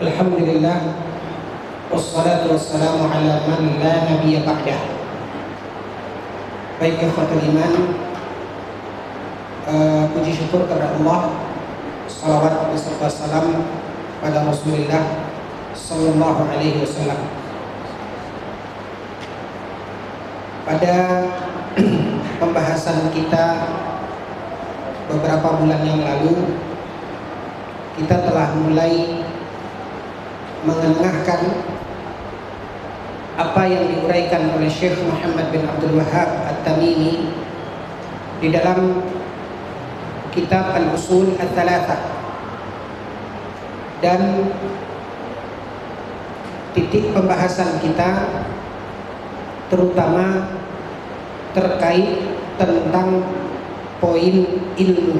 Alhamdulillah, wassalatu wassalamu ala man la nabiyya ba'dah. Baik ikhwatul iman, puji syukur kepada Allah, salawat beserta salam pada Rasulullah sallallahu alaihi wasallam. Pada pembahasan kita beberapa bulan yang lalu, kita telah mulai mengenangkan apa yang diuraikan oleh Syekh Muhammad bin Abdul Wahhab At-Tamimi di dalam kitab Al-Usul Ats-Tsalatsah, dan titik pembahasan kita terutama terkait tentang poin ilmu.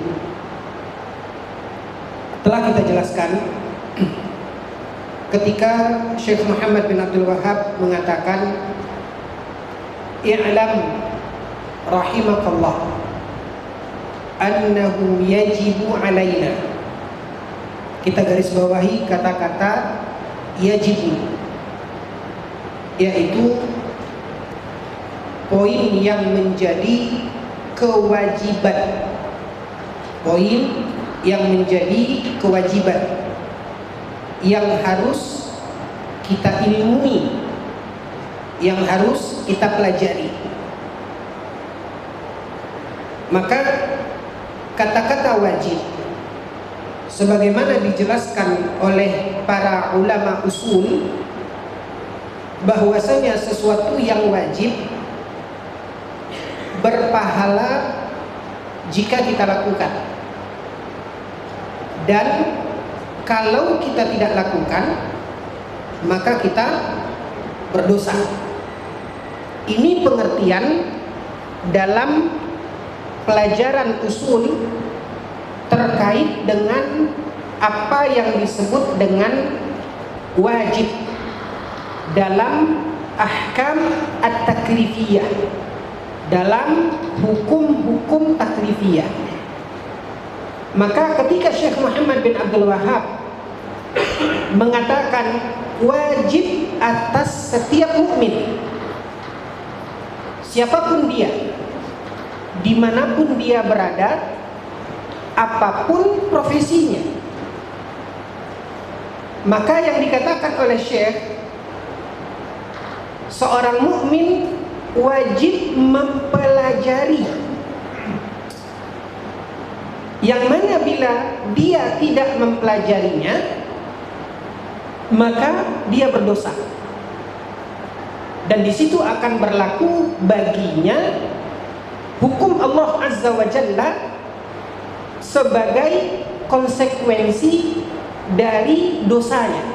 Telah kita jelaskan ketika Syekh Muhammad bin Abdul Wahhab mengatakan, "I'lam rahimakallah annahu yajibu alaina." Kita garis bawahi kata-kata yajibu, yaitu poin yang menjadi kewajiban. Poin yang menjadi kewajiban yang harus kita ilmui, yang harus kita pelajari. Maka kata-kata wajib, sebagaimana dijelaskan oleh para ulama usul, bahwasanya sesuatu yang wajib berpahala jika kita lakukan, dan kalau kita tidak lakukan maka kita berdosa. Ini pengertian dalam pelajaran usul terkait dengan apa yang disebut dengan wajib dalam ahkam at-taklifiyah, dalam hukum-hukum taklifiyah. Maka ketika Syekh Muhammad bin Abdul Wahhab mengatakan wajib atas setiap mukmin, siapapun dia, dimanapun dia berada, apapun profesinya, maka yang dikatakan oleh Syekh, seorang mukmin wajib mempelajari, yang mana bila dia tidak mempelajarinya maka dia berdosa, dan di situ akan berlaku baginya hukum Allah Azza wa Jalla sebagai konsekuensi dari dosanya,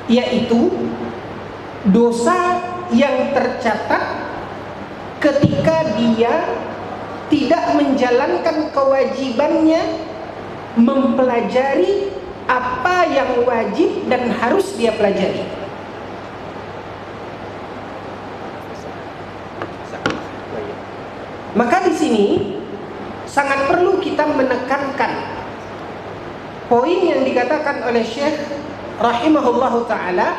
yaitu dosa yang tercatat ketika dia tidak menjalankan kewajibannya mempelajari apa yang wajib dan harus dia pelajari. Maka di sini sangat perlu kita menekankan poin yang dikatakan oleh Syekh rahimahullahu taala,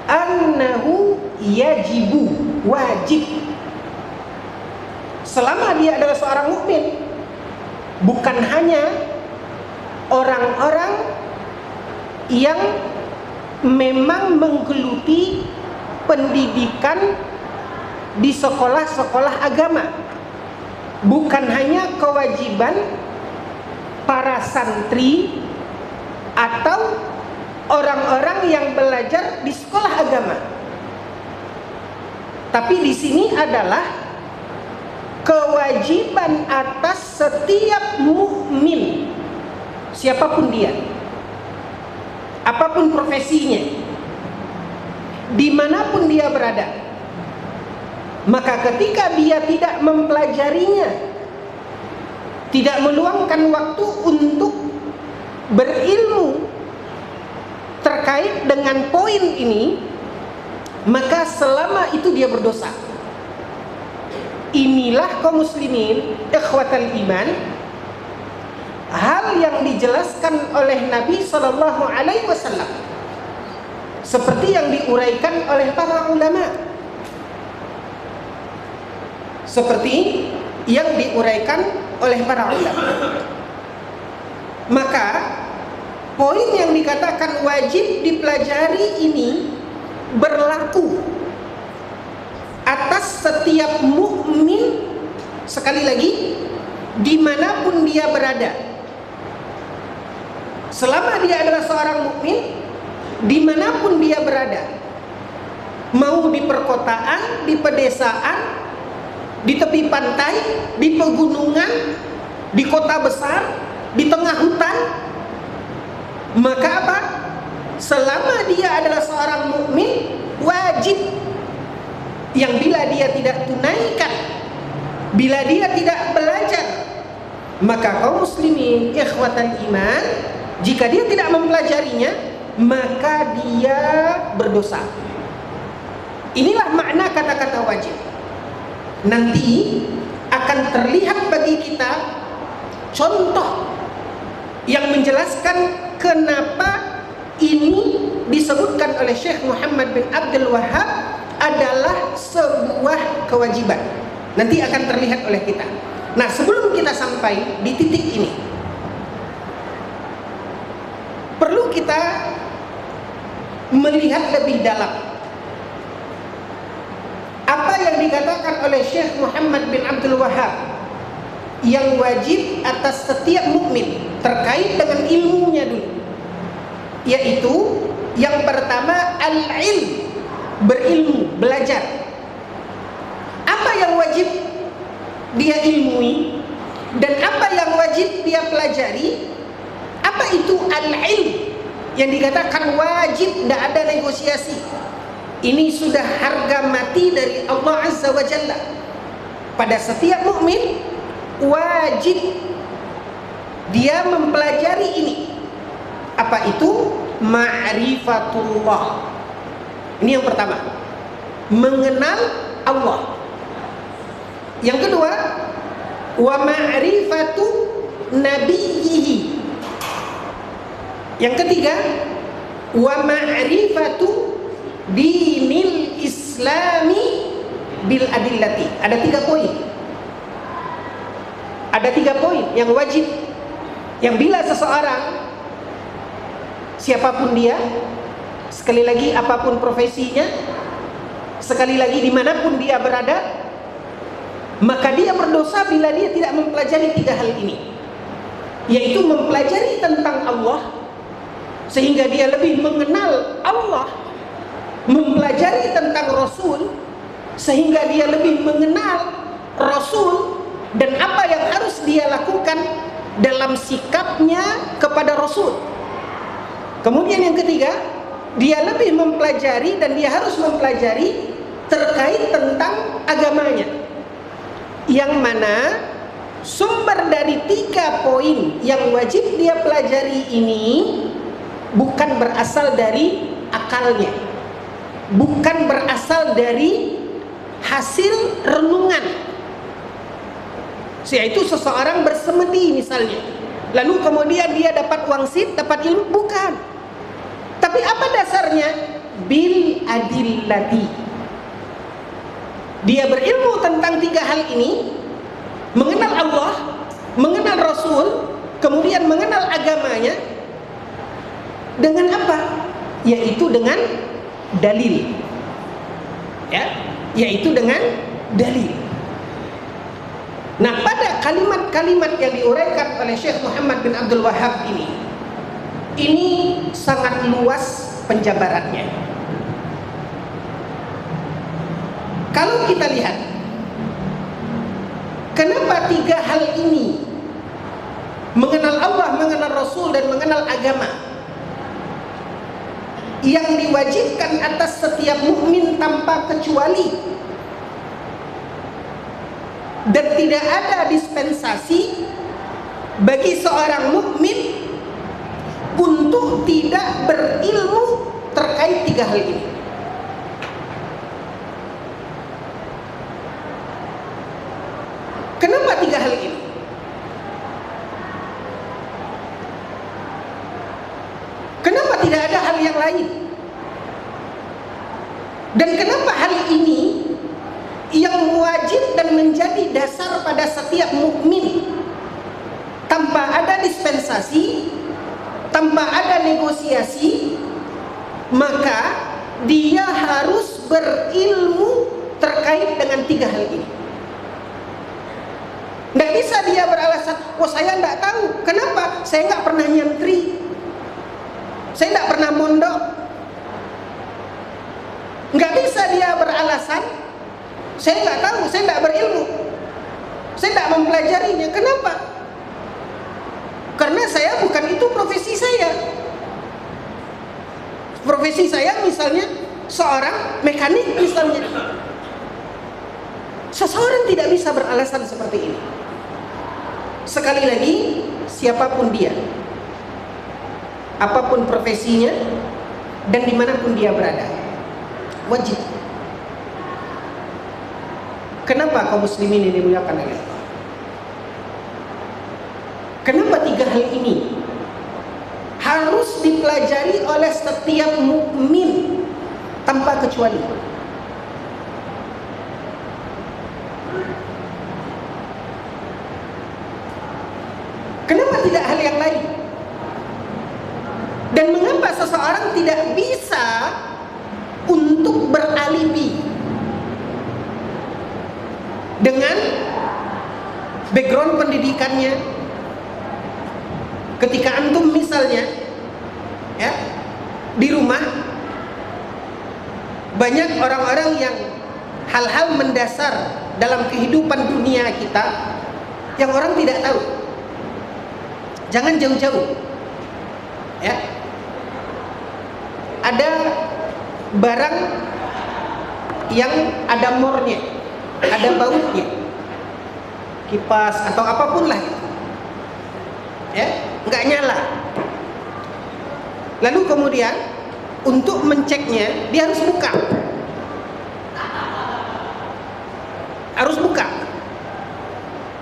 annahu yajibu, wajib. Selama dia adalah seorang mukmin, bukan hanya orang-orang yang memang menggeluti pendidikan di sekolah-sekolah agama, bukan hanya kewajiban para santri atau orang-orang yang belajar di sekolah agama, tapi di sini adalah kewajiban atas setiap mukmin, siapapun dia, apapun profesinya, dimanapun dia berada. Maka ketika dia tidak mempelajarinya, tidak meluangkan waktu untuk berilmu terkait dengan poin ini, maka selama itu dia berdosa. Inilah kaum muslimin ikhwatal iman hal yang dijelaskan oleh Nabi Shallallahu Alaihi Wasallam, seperti yang diuraikan oleh para ulama, seperti yang diuraikan oleh para ulama. Maka poin yang dikatakan wajib dipelajari ini berlaku atas setiap mukmin, sekali lagi, dimanapun dia berada. Selama dia adalah seorang mukmin, dimanapun dia berada, mau di perkotaan, di pedesaan, di tepi pantai, di pegunungan, di kota besar, di tengah hutan, maka apa? Selama dia adalah seorang mukmin, wajib yang bila dia tidak tunaikan, bila dia tidak belajar, maka kaum muslimin ikhwatal iman, jika dia tidak mempelajarinya, maka dia berdosa. Inilah makna kata-kata wajib. Nanti akan terlihat bagi kita contoh yang menjelaskan kenapa ini disebutkan oleh Syekh Muhammad bin Abdul Wahhab adalah sebuah kewajiban. Nanti akan terlihat oleh kita. Nah, sebelum kita sampai di titik ini, perlu kita melihat lebih dalam apa yang dikatakan oleh Syekh Muhammad bin Abdul Wahhab yang wajib atas setiap mukmin terkait dengan ilmunya dulu, yaitu yang pertama al-ilm, berilmu, belajar. Apa yang wajib dia ilmui dan apa yang wajib dia pelajari? Apa itu al-ilm yang dikatakan wajib, tidak ada negosiasi? Ini sudah harga mati dari Allah Azza wa Jalla. Pada setiap mukmin wajib dia mempelajari ini. Apa itu? Ma'rifatullah. Ini yang pertama, mengenal Allah. Yang kedua, wa ma'rifatu nabiyyihi. Yang ketiga, wa ma'rifatu dinil islami bil adillati. Ada 3 poin. Ada 3 poin yang wajib, yang bila seseorang, siapapun dia, sekali lagi apapun profesinya, sekali lagi dimanapun dia berada, maka dia berdosa bila dia tidak mempelajari 3 hal ini, yaitu mempelajari tentang Allah sehingga dia lebih mengenal Allah, mempelajari tentang Rasul sehingga dia lebih mengenal Rasul dan apa yang harus dia lakukan dalam sikapnya kepada Rasul. Kemudian yang ketiga, dia lebih mempelajari dan dia harus mempelajari terkait tentang agamanya, yang mana sumber dari 3 poin yang wajib dia pelajari ini bukan berasal dari akalnya, bukan berasal dari hasil renungan, yaitu seseorang bersemedi misalnya, lalu kemudian dia dapat wangsit, dapat ilmu, bukan. Tapi apa dasarnya? Bil adillati. Dia berilmu tentang 3 hal ini, mengenal Allah, mengenal Rasul, kemudian mengenal agamanya. Dengan apa? Yaitu dengan dalil. Ya, yaitu dengan dalil. Nah, pada kalimat-kalimat yang diuraikan oleh Syekh Muhammad bin Abdul Wahhab ini sangat luas penjabarannya. Kalau kita lihat, kenapa 3 hal ini, mengenal Allah, mengenal Rasul, dan mengenal agama, yang diwajibkan atas setiap mukmin tanpa kecuali, dan tidak ada dispensasi bagi seorang mukmin untuk tidak berilmu terkait 3 hal ini. Kenapa 3 hal ini? lain. Dan kenapa hal ini yang wajib dan menjadi dasar pada setiap mukmin, tanpa ada dispensasi, tanpa ada negosiasi, maka dia harus berilmu terkait dengan 3 hal ini. Tidak bisa dia beralasan, oh saya tidak tahu. Kenapa? Saya nggak pernah nyantri, saya tidak pernah mondok. Nggak bisa dia beralasan, saya nggak tahu, saya tidak berilmu, saya tidak mempelajarinya. Kenapa? Karena saya bukan itu profesi saya. Profesi saya misalnya seorang mekanik misalnya. Seseorang tidak bisa beralasan seperti ini. Sekali lagi, siapapun dia, apapun profesinya, dan dimanapun dia berada, wajib. Kenapa kaum muslimin ini dimuliakan oleh Allah? Kenapa 3 hal ini harus dipelajari oleh setiap mukmin tanpa kecuali? Kenapa tidak hal yang lain? Dan mengapa seseorang tidak bisa untuk beralibi dengan background pendidikannya? Ketika antum misalnya ya di rumah, banyak orang-orang yang hal-hal mendasar dalam kehidupan dunia kita yang orang tidak tahu. Jangan jauh-jauh ya. Ada barang yang ada mornya, ada bautnya, kipas atau apapun lah ya, nggak nyala. Lalu kemudian untuk menceknya dia harus buka,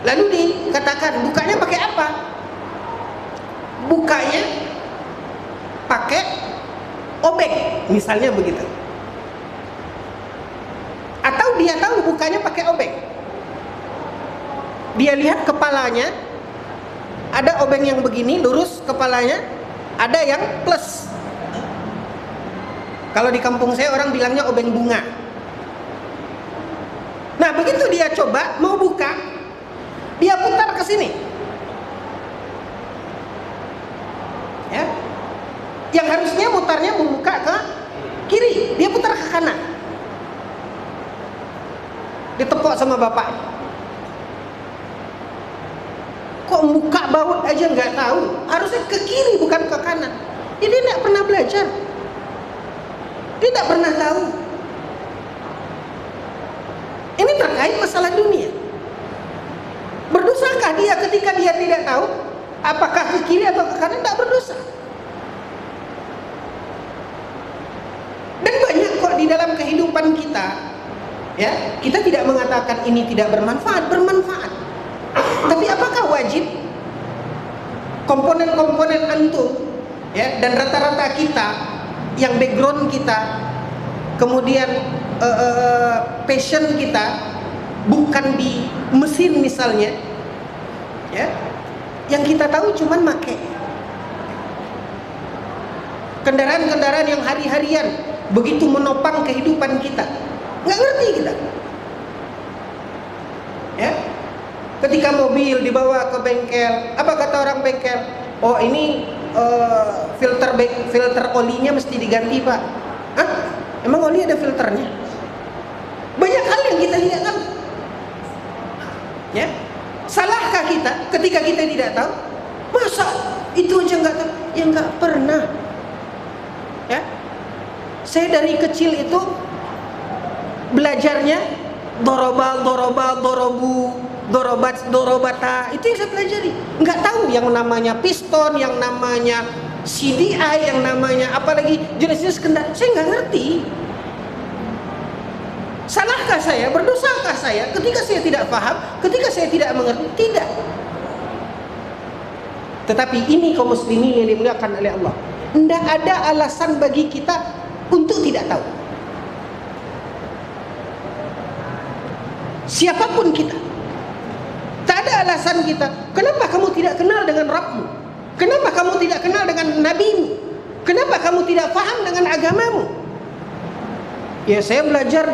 lalu dikatakan bukanya pakai apa? Bukanya pakai obeng misalnya begitu. Atau dia tahu bukanya pakai obeng, dia lihat kepalanya ada obeng yang begini lurus kepalanya, ada yang plus. Kalau di kampung saya orang bilangnya obeng bunga. Nah begitu dia coba mau buka, dia putar ke sini ya. Yang harusnya mutarnya membuka ke kiri, dia putar ke kanan. Ditepok sama bapak, kok buka baut aja nggak tahu, harusnya ke kiri bukan ke kanan. Dia tidak pernah belajar, tidak pernah tahu. Ini terkait masalah dunia. Berdosakah dia ketika dia tidak tahu apakah ke kiri atau ke kanan? Tidak berdosa. Dan banyak kok di dalam kehidupan kita ya, kita tidak mengatakan ini tidak bermanfaat, bermanfaat. Tapi apakah wajib komponen-komponen antum ya, dan rata-rata kita yang background kita, kemudian passion kita bukan di mesin misalnya ya, yang kita tahu cuman make kendaraan-kendaraan yang hari-harian begitu menopang kehidupan kita, nggak ngerti kita ya. Ketika mobil dibawa ke bengkel, apa kata orang bengkel? Oh ini filter olinya mesti diganti pak. Hah? Emang oli ada filternya? Banyak hal yang kita tidak tahu ya. Salahkah kita ketika kita tidak tahu? Masa itu aja nggak tahu? Ya nggak pernah ya. Saya dari kecil itu belajarnya dorobu, dorobata, itu yang saya pelajari. Nggak tahu yang namanya piston, yang namanya CDI, yang namanya apalagi jenis-jenis kendaraan, saya nggak ngerti. Salahkah saya, berdosakah saya ketika saya tidak paham, ketika saya tidak mengerti? Tidak. Tetapi ini kaum muslimin yang dimuliakan oleh Allah, Tidak ada alasan bagi kita untuk tidak tahu. Siapapun kita, tak ada alasan kita. Kenapa kamu tidak kenal dengan Rabbmu? Kenapa kamu tidak kenal dengan Nabimu? Kenapa kamu tidak paham dengan agamamu? Ya, saya belajar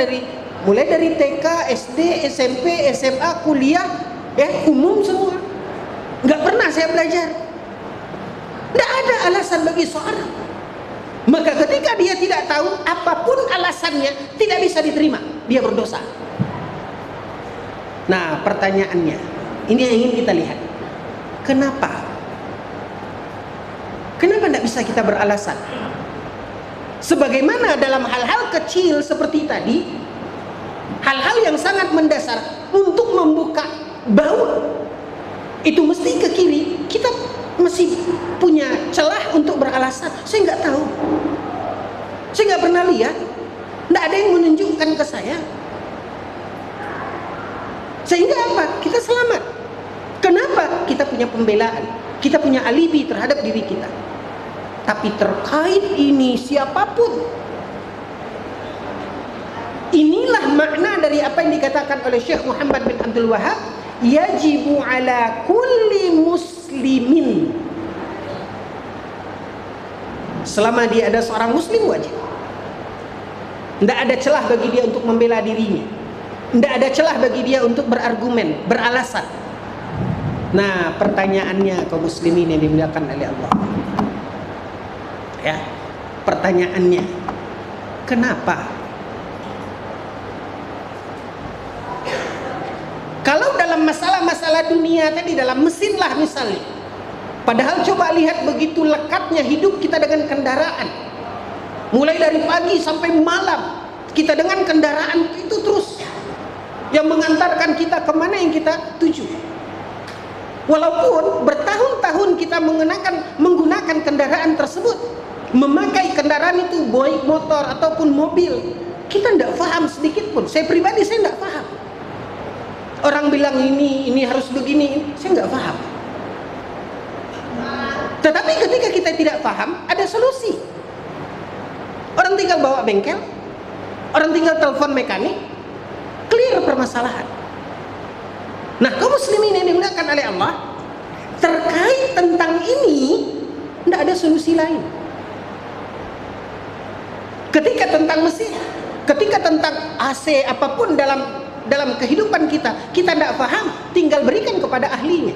mulai dari TK, SD, SMP, SMA, kuliah, umum semua. Nggak pernah saya belajar. Nggak ada alasan bagi seorang. Maka ketika dia tidak tahu, apapun alasannya tidak bisa diterima. Dia berdosa. Nah, pertanyaannya, ini yang ingin kita lihat. Kenapa? Kenapa tidak bisa kita beralasan? Sebagaimana dalam hal-hal kecil seperti tadi, hal-hal yang sangat mendasar untuk membuka baut, itu mesti ke kiri, kita masih punya celah untuk beralasan. Saya nggak tahu, saya nggak pernah lihat, nggak ada yang menunjukkan ke saya. Sehingga apa? Kita selamat. Kenapa? Kita punya pembelaan, kita punya alibi terhadap diri kita. Tapi terkait ini siapapun, inilah makna dari apa yang dikatakan oleh Syekh Muhammad bin Abdul Wahab, yajibu ala kulli muslimin. Selama dia ada seorang muslim, wajib. Tidak ada celah bagi dia untuk membela dirinya. Tidak ada celah bagi dia untuk berargumen, beralasan. Nah, pertanyaannya kaum muslimin yang dimuliakan oleh Allah, ya, pertanyaannya, kenapa? Kalau dalam masalah-masalah dunia tadi, dalam mesin lah misalnya, padahal coba lihat begitu lekatnya hidup kita dengan kendaraan, mulai dari pagi sampai malam kita dengan kendaraan itu terus, yang mengantarkan kita kemana yang kita tuju. Walaupun bertahun-tahun kita menggunakan kendaraan tersebut, memakai kendaraan itu baik motor ataupun mobil, kita tidak paham sedikit pun. Saya pribadi, saya tidak paham. Orang bilang ini harus begini, saya nggak paham. Tetapi ketika kita tidak paham, ada solusi. Orang tinggal bawa bengkel, orang tinggal telepon mekanik, clear permasalahan. Nah, kaum muslimin yang dimuliakan oleh Allah, terkait tentang ini tidak ada solusi lain. Ketika tentang mesin, ketika tentang AC, apapun dalam kehidupan kita tidak paham, tinggal berikan kepada ahlinya,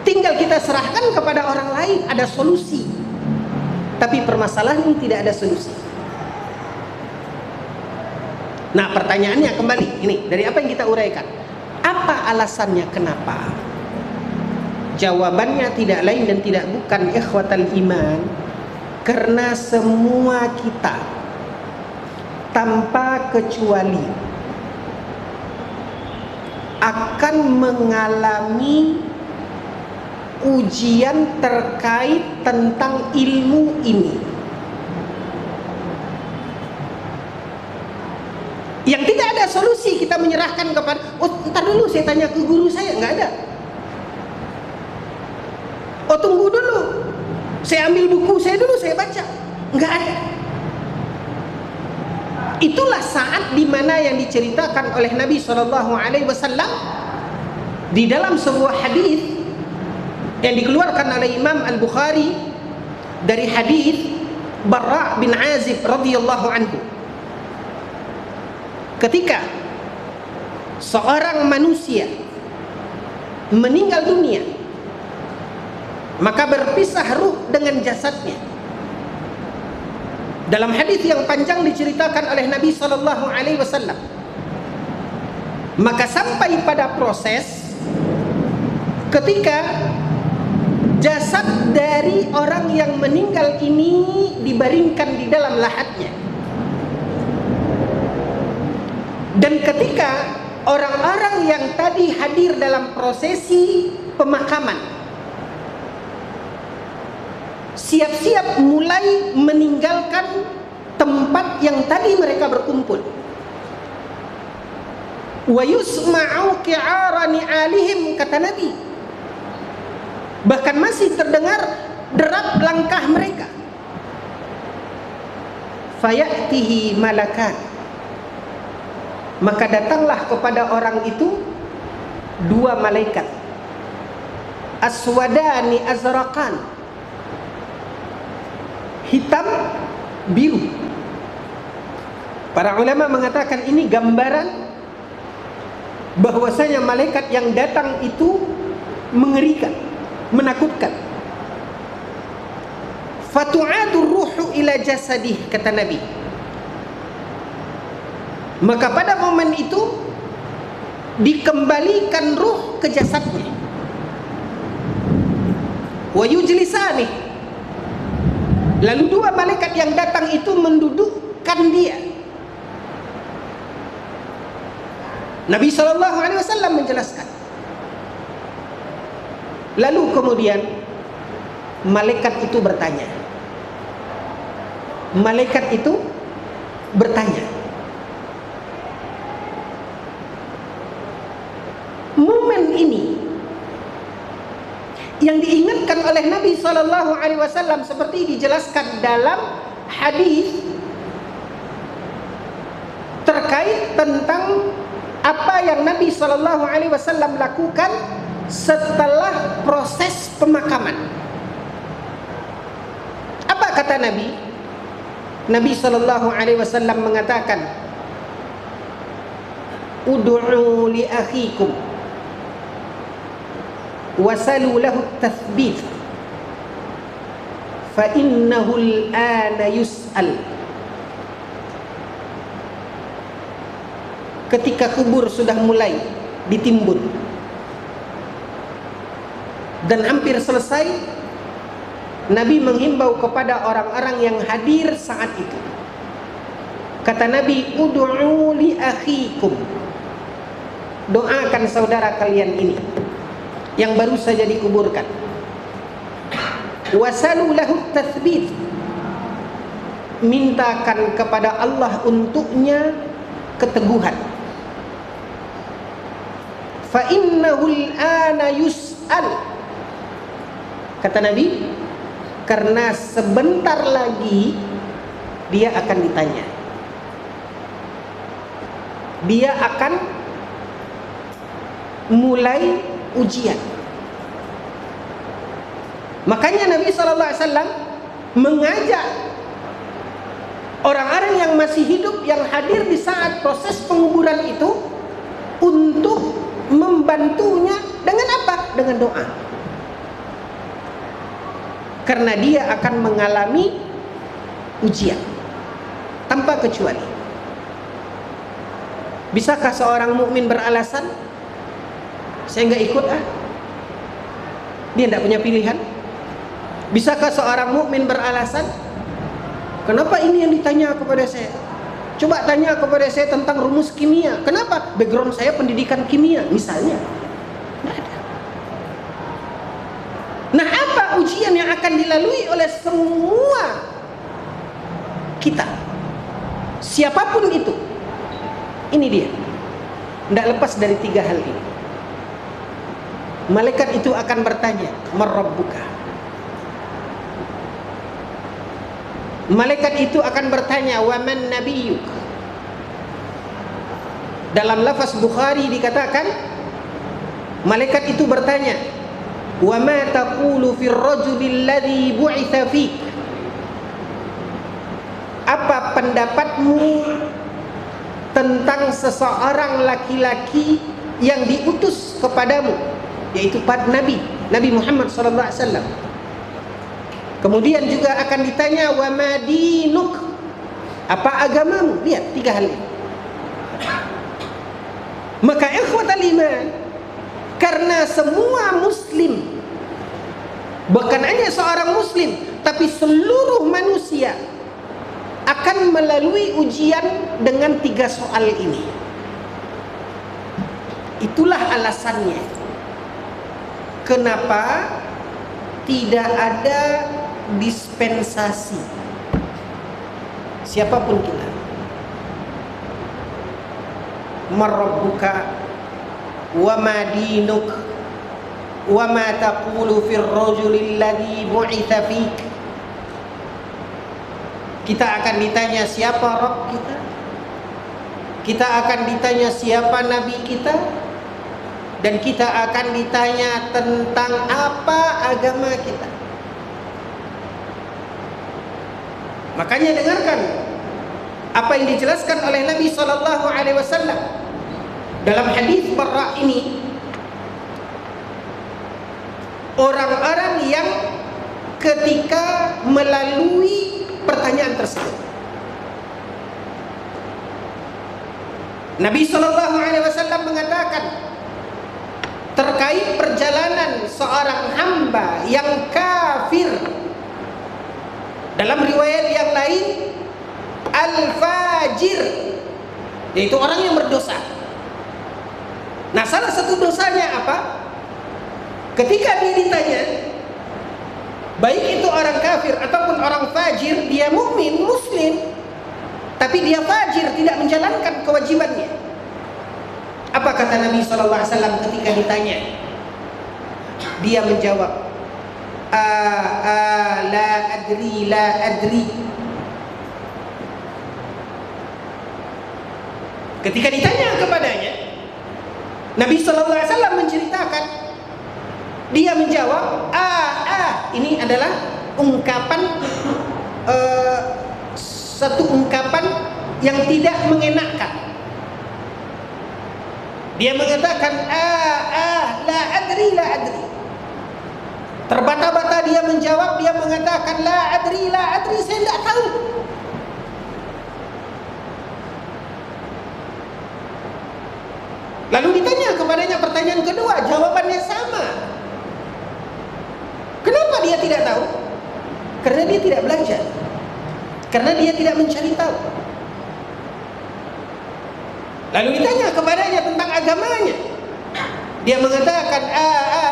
tinggal kita serahkan kepada orang lain, ada solusi. Tapi permasalahan ini tidak ada solusi. Nah, pertanyaannya kembali ini, dari apa yang kita uraikan, apa alasannya kenapa? Jawabannya tidak lain dan tidak bukan, ikhwatal iman, karena semua kita tanpa kecuali akan mengalami ujian terkait tentang ilmu ini, yang tidak ada solusi. Kita menyerahkan kepada, ntar dulu saya tanya ke guru saya, nggak ada. Tunggu dulu, saya ambil buku saya dulu, saya baca, nggak ada. Itulah saat dimana yang diceritakan oleh Nabi SAW di dalam sebuah hadis yang dikeluarkan oleh Imam Al-Bukhari dari hadis Barra bin Azib radhiyallahu anhu. Ketika seorang manusia meninggal dunia, maka berpisah ruh dengan jasadnya. Dalam hadis yang panjang diceritakan oleh Nabi SAW, maka sampai pada proses ketika jasad dari orang yang meninggal ini dibaringkan di dalam lahatnya. Dan ketika orang-orang yang tadi hadir dalam prosesi pemakaman siap-siap mulai meninggalkan tempat yang tadi mereka berkumpul, wa yusma'u qi'ara ni'alihim, kata Nabi, bahkan masih terdengar derap langkah mereka. Fayatihi malakan, maka datanglah kepada orang itu dua malaikat, aswadani azraqan, hitam biru. Para ulama mengatakan ini gambaran bahwasanya malaikat yang datang itu mengerikan, menakutkan. Fatu'adur ruhu ila jasadih, kata Nabi. Maka pada momen itu dikembalikan ruh ke jasadnya. Wa yujlisani, lalu dua malaikat yang datang itu mendudukkan dia. Nabi SAW menjelaskan. Lalu kemudian malaikat itu bertanya. Malaikat itu bertanya. Momen ini yang diingatkan oleh Nabi SAW seperti dijelaskan dalam hadis terkait tentang apa yang Nabi SAW lakukan setelah proses pemakaman. Apa kata Nabi? Nabi SAW mengatakan, ud'u li akhikum wasalu lahu tathbit fa innahu al-ana yus'al. Ketika kubur sudah mulai ditimbun dan hampir selesai, Nabi menghimbau kepada orang-orang yang hadir saat itu. Kata Nabi, ud'u li akhikum, doakan saudara kalian ini yang baru saja dikuburkan. Wasalu lahu tathbit, mintakan kepada Allah untuknya keteguhan. Fa innahul ana yus'al, kata Nabi, karena sebentar lagi dia akan ditanya. Dia akan mulai ujian. Makanya Nabi SAW mengajak orang-orang yang masih hidup, yang hadir di saat proses penguburan itu, untuk membantunya dengan apa? Dengan doa. Karena dia akan mengalami ujian tanpa kecuali. Bisakah seorang mukmin beralasan, saya nggak ikut ah? Dia tidak punya pilihan. Bisakah seorang mukmin beralasan, kenapa ini yang ditanya kepada saya? Coba tanya kepada saya tentang rumus kimia. Kenapa? Background saya pendidikan kimia, misalnya. Nggak ada. Nah, apa ujian yang akan dilalui oleh semua kita? Siapapun itu. Ini dia. Tidak lepas dari tiga hal ini. Malaikat itu akan bertanya, "Marrabbuka?" Malaikat itu akan bertanya, "Wa man nabiyyuk?" Dalam lafaz Bukhari dikatakan, malaikat itu bertanya, "Wa ma taqulu fir rajuli alladhi bu'itha fik?" Apa pendapatmu tentang seseorang laki-laki yang diutus kepadamu, yaitu Nabi Muhammad SAW. Kemudian juga akan ditanya, wa madinuk, apa agamamu? Lihat tiga hal ini. Maka ikhwatal iman, karena semua muslim, bukan hanya seorang muslim, tapi seluruh manusia akan melalui ujian dengan tiga soal ini. Itulah alasannya kenapa tidak ada dispensasi siapapun kita. Marrabbuka wa madinuk, wa ma taqulu fir rajulil ladzi bu'itsa fik. Kita akan ditanya siapa Rabb kita. Kita akan ditanya siapa nabi kita. Dan kita akan ditanya tentang apa agama kita. Makanya dengarkan apa yang dijelaskan oleh Nabi sallallahu alaihi wasallam dalam hadis Barra ini. Orang-orang yang ketika melalui pertanyaan tersebut, Nabi sallallahu alaihi wasallam mengatakan terkait perjalanan seorang hamba yang kafir, dalam riwayat yang lain al-fajir, yaitu orang yang berdosa. Nah, salah satu dosanya apa? Ketika dia ditanya, baik itu orang kafir ataupun orang fajir, dia mukmin muslim tapi dia fajir, tidak menjalankan kewajibannya. Apa kata Nabi sallallahu alaihi wasallam ketika ditanya? Dia menjawab, la adri, la adri. Ketika ditanya kepadanya, Nabi sallallahu alaihi wasallam menceritakan, dia menjawab, ini adalah ungkapan satu ungkapan yang tidak mengenakkan. Dia mengatakan la adri, la adri. Terbata-bata dia menjawab, dia mengatakan la adri, la adri, saya tidak tahu. Lalu ditanya kepadanya pertanyaan kedua, jawabannya sama. Kenapa dia tidak tahu? Karena dia tidak belajar. Karena dia tidak mencari tahu. Lalu ditanya kepadanya tentang agamanya. Dia mengatakan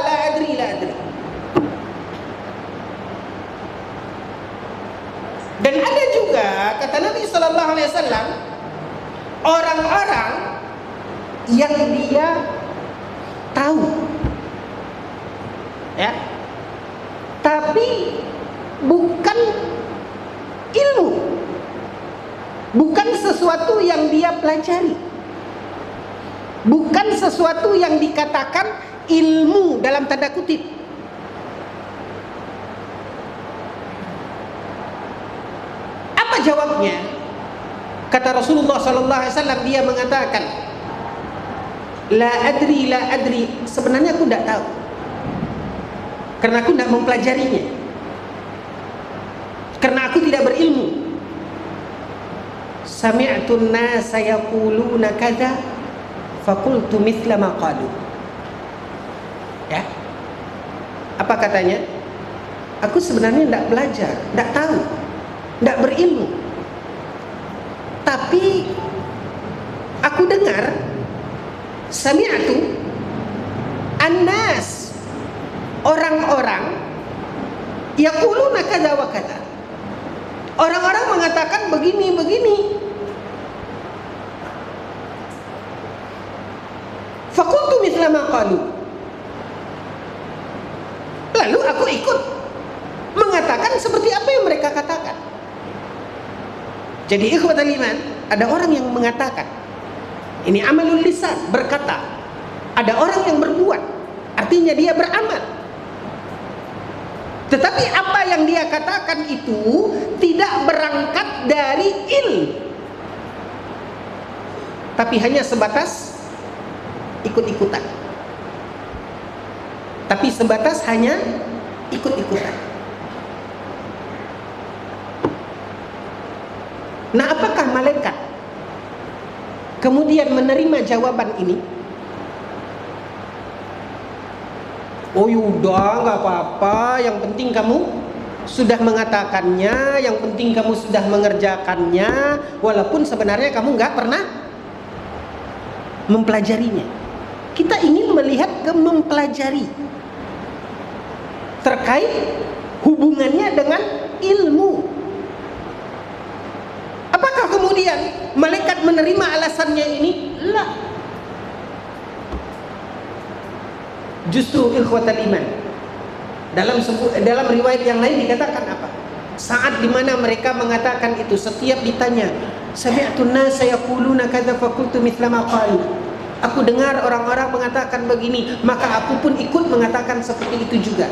la adri, la adri. Dan ada juga kata Nabi sallallahu alaihi wasallam orang-orang yang dia tahu, ya, tapi bukan ilmu, bukan sesuatu yang dia pelajari, bukan sesuatu yang dikatakan ilmu dalam tanda kutip. Apa jawabnya? Kata Rasulullah sallallahu alaihi wasallam, dia mengatakan, la adri, la adri. Sebenarnya aku tidak tahu, karena aku tidak mempelajarinya, karena aku tidak berilmu. Sami'tun nasa yaquluna kadza faqultu mithla ma qalu. Ya. Apa katanya? Aku sebenarnya tidak belajar, tidak tahu, tidak berilmu. Tapi aku dengar, sami'tu annas, orang-orang yaquluna kadza wa kadza. Orang-orang mengatakan begini-begini. Faqultu mithla ma qalu. Lalu aku ikut mengatakan seperti apa yang mereka katakan. Jadi ikhwatal iman, ada orang yang mengatakan, ini amalul lisan, berkata. Ada orang yang berbuat, artinya dia beramal. Tetapi apa yang dia katakan itu tidak berangkat dari ilmu, tapi hanya sebatas ikut-ikutan. Tapi sebatas hanya ikut-ikutan. Nah, apakah malaikat kemudian menerima jawaban ini? Oh yaudah, nggak apa-apa, yang penting kamu sudah mengatakannya, yang penting kamu sudah mengerjakannya, walaupun sebenarnya kamu nggak pernah mempelajarinya. Kita ingin melihat ke mempelajari terkait hubungannya dengan ilmu. Apakah kemudian malaikat menerima alasannya ini? Lah. Justru ikhwatal iman, dalam riwayat yang lain dikatakan apa? Saat dimana mereka mengatakan itu, setiap ditanya, sami'tun nasa yaquluna kadza fa qultu mithla ma qalu. Aku dengar orang-orang mengatakan begini, maka aku pun ikut mengatakan seperti itu juga.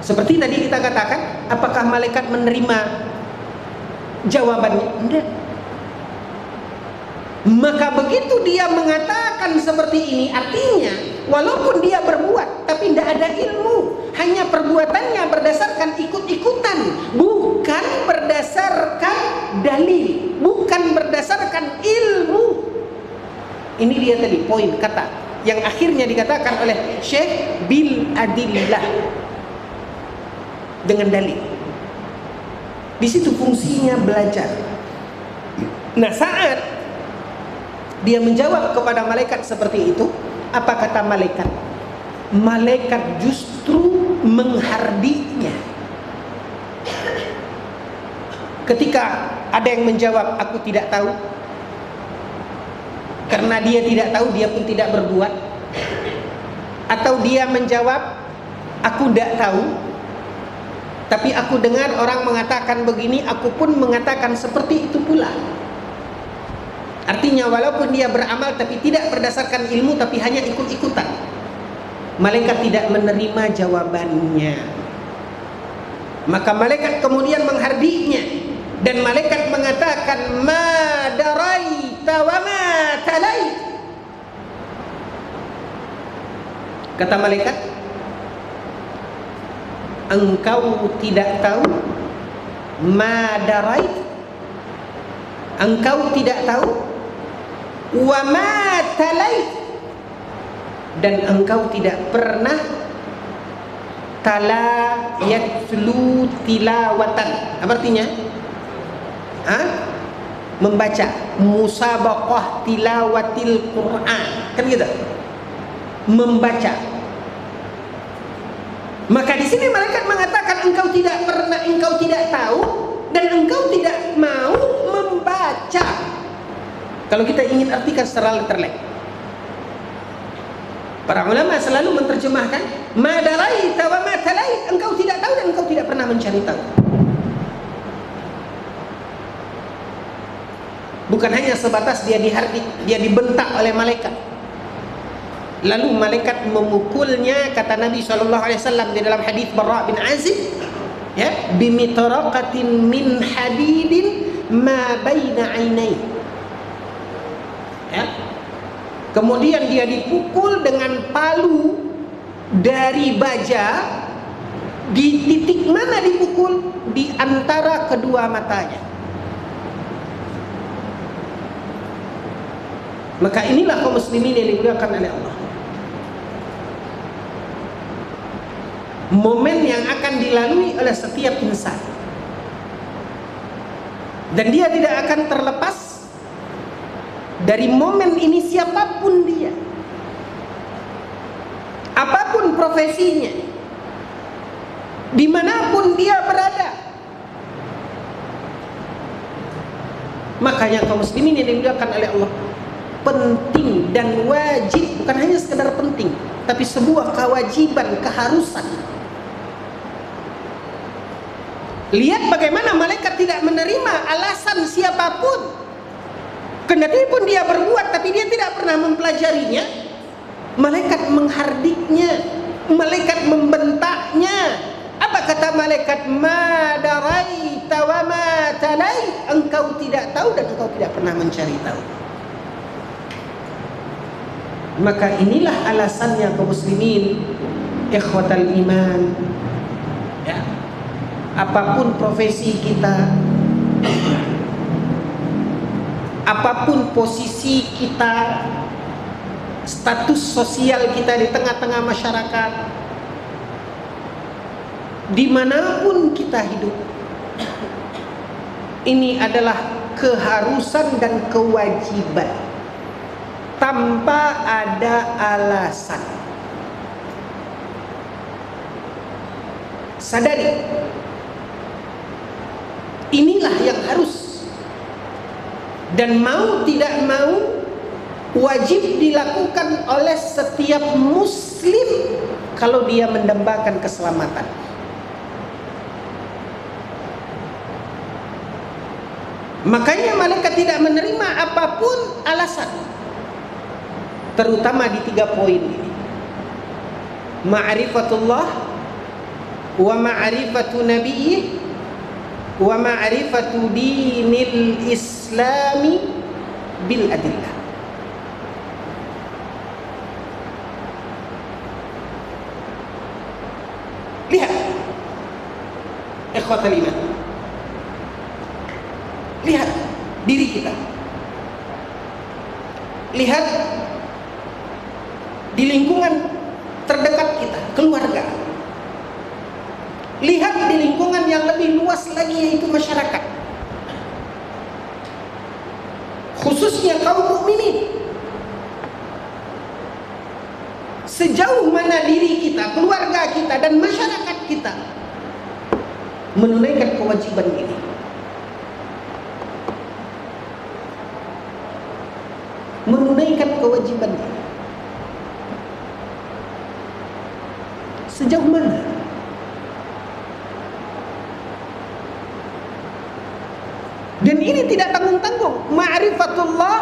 Seperti tadi kita katakan, apakah malaikat menerima jawabannya? Tidak. Maka begitu dia mengatakan seperti ini, artinya walaupun dia berbuat tapi tidak ada ilmu, hanya perbuatannya berdasarkan ikut-ikutan, bukan berdasarkan dalil, bukan berdasarkan ilmu. Ini dia tadi poin kata yang akhirnya dikatakan oleh Syekh bil adillah, dengan dalil. Di situ fungsinya belajar. Nah, saat dia menjawab kepada malaikat seperti itu, apa kata malaikat? Malaikat justru menghardiknya. Ketika ada yang menjawab, aku tidak tahu, karena dia tidak tahu, dia pun tidak berbuat. Atau dia menjawab, aku tidak tahu, tapi aku dengar orang mengatakan begini, aku pun mengatakan seperti itu pula. Artinya walaupun dia beramal tapi tidak berdasarkan ilmu, tapi hanya ikut-ikutan, malaikat tidak menerima jawabannya. Maka malaikat kemudian menghardiknya, dan malaikat mengatakan, ma daraita wa ma talait. Kata malaikat, engkau tidak tahu, ma darait, engkau tidak tahu, wa ma talait, dan engkau tidak pernah tala yatlu tilawatan. Apa artinya? Membaca, musabaqah tilawatil Quran, kan gitu, membaca. Maka di sini malaikat mengatakan engkau tidak pernah, engkau tidak tahu, dan engkau tidak mau membaca. Kalau kita ingin artikan secara letterlek, para ulama selalu menerjemahkan ma daraita wa ma talait, engkau tidak tahu dan engkau tidak pernah mencari tahu. Bukan hanya sebatas dia dihardik, dia dibentak oleh malaikat, lalu malaikat memukulnya. Kata Nabi SAW di dalam hadis Barra bin Azib, ya, bimitraqatin min hadidin ma baina ainai. Ya. Kemudian dia dipukul dengan palu dari baja. Di titik mana dipukul? Di antara kedua matanya. Maka inilah kaum muslimin yang dimuliakan oleh Allah, momen yang akan dilalui oleh setiap insan, dan dia tidak akan terlepas dari momen ini siapapun dia, apapun profesinya, dimanapun dia berada. Makanya kaum muslimin yang dimuliakan oleh Allah, penting dan wajib, bukan hanya sekedar penting, tapi sebuah kewajiban, keharusan. Lihat bagaimana malaikat tidak menerima alasan siapapun. Kendati pun dia berbuat tapi dia tidak pernah mempelajarinya, malaikat menghardiknya, malaikat membentaknya. Apa kata malaikat? Ma daraita wa ma talait, engkau tidak tahu dan engkau tidak pernah mencari tahu. Maka inilah alasannya kaum muslimin, ikhwatal iman, ya, apapun profesi kita, apapun posisi kita, status sosial kita di tengah-tengah masyarakat, dimanapun kita hidup, ini adalah keharusan dan kewajiban tanpa ada alasan. Sadari, inilah yang harus. Dan mau tidak mau, wajib dilakukan oleh setiap muslim kalau dia mendambakan keselamatan. Makanya malaikat tidak menerima apapun alasan, terutama di 3 poin ini: ma'rifatullah, wa ma'rifatu nabiyyih, wa ma'rifatu dinil islami bil adillah. Lihat ikhwatal iman, lihat diri kita, lihat di lingkungan terdekat kita, keluarga, lihat di lingkungan yang lebih luas lagi, yaitu masyarakat, khususnya kaum mukminin. Sejauh mana diri kita, keluarga kita, dan masyarakat kita menunaikan kewajiban ini. Menunaikan kewajiban ini sejauh mana? Dan ini tidak tanggung-tanggung. Ma'rifatullah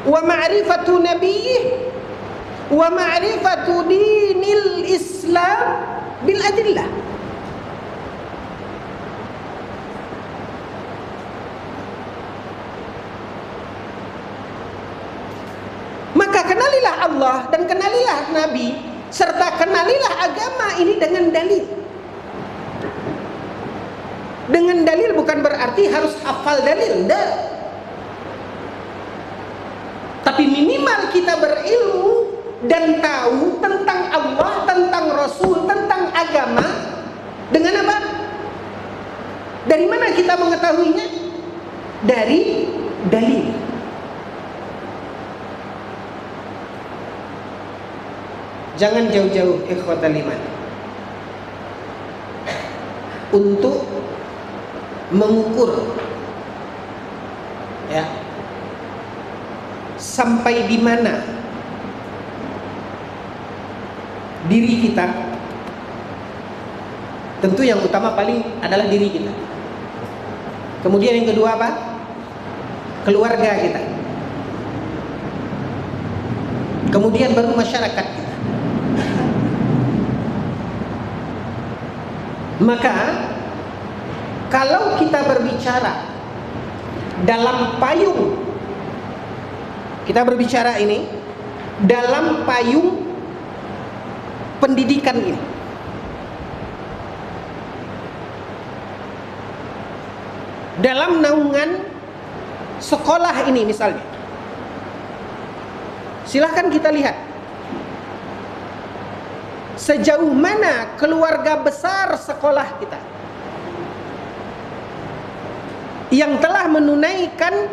wa ma'rifatu nabiyyih wa ma'rifatu dinil islam bil adillah. Maka kenalilah Allah dan kenalilah Nabi, serta kenalilah agama ini dengan dalil. Dengan dalil bukan berarti harus hafal dalil, enggak. Tapi minimal kita berilmu dan tahu tentang Allah, tentang Rasul, tentang agama. Dengan apa? Dari mana kita mengetahuinya? Dari dalil. Jangan jauh-jauh ikhwatal iman untuk mengukur, ya, sampai di mana diri kita. Tentu yang utama paling adalah diri kita. Kemudian yang kedua apa? Keluarga kita. Kemudian baru masyarakat kita. Maka kalau kita berbicara dalam payung, kita berbicara ini dalam payung pendidikan ini, dalam naungan sekolah ini misalnya, silahkan kita lihat sejauh mana keluarga besar sekolah kita yang telah menunaikan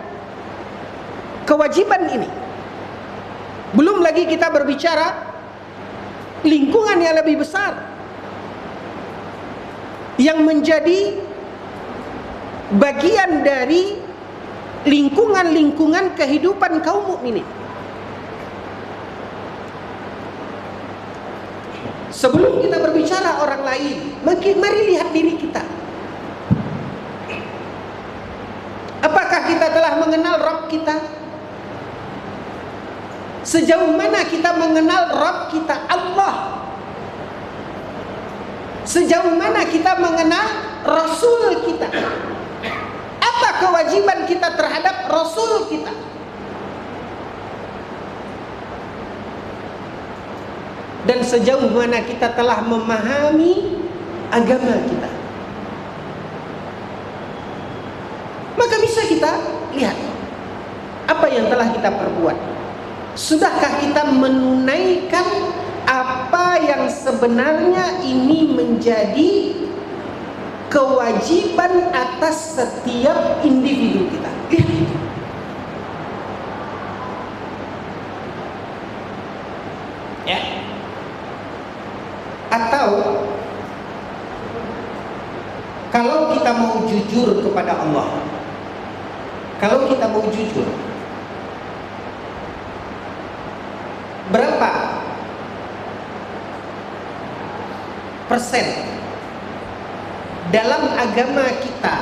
kewajiban ini. Belum lagi kita berbicara lingkungan yang lebih besar yang menjadi bagian dari lingkungan-lingkungan kehidupan kaum mukminin. Sebelum kita berbicara orang lain, mari lihat diri kita. Apakah kita telah mengenal Rabb kita? Sejauh mana kita mengenal Rabb kita, Allah? Sejauh mana kita mengenal Rasul kita? Apa kewajiban kita terhadap Rasul kita? Dan sejauh mana kita telah memahami agama kita? Maka bisa kita lihat apa yang telah kita perbuat. Sudahkah kita menunaikan apa yang sebenarnya ini menjadi kewajiban atas setiap individu kita? Lihat itu. Ya. Atau kalau kita mau jujur kepada Allah, kalau kita mau jujur, persen dalam agama kita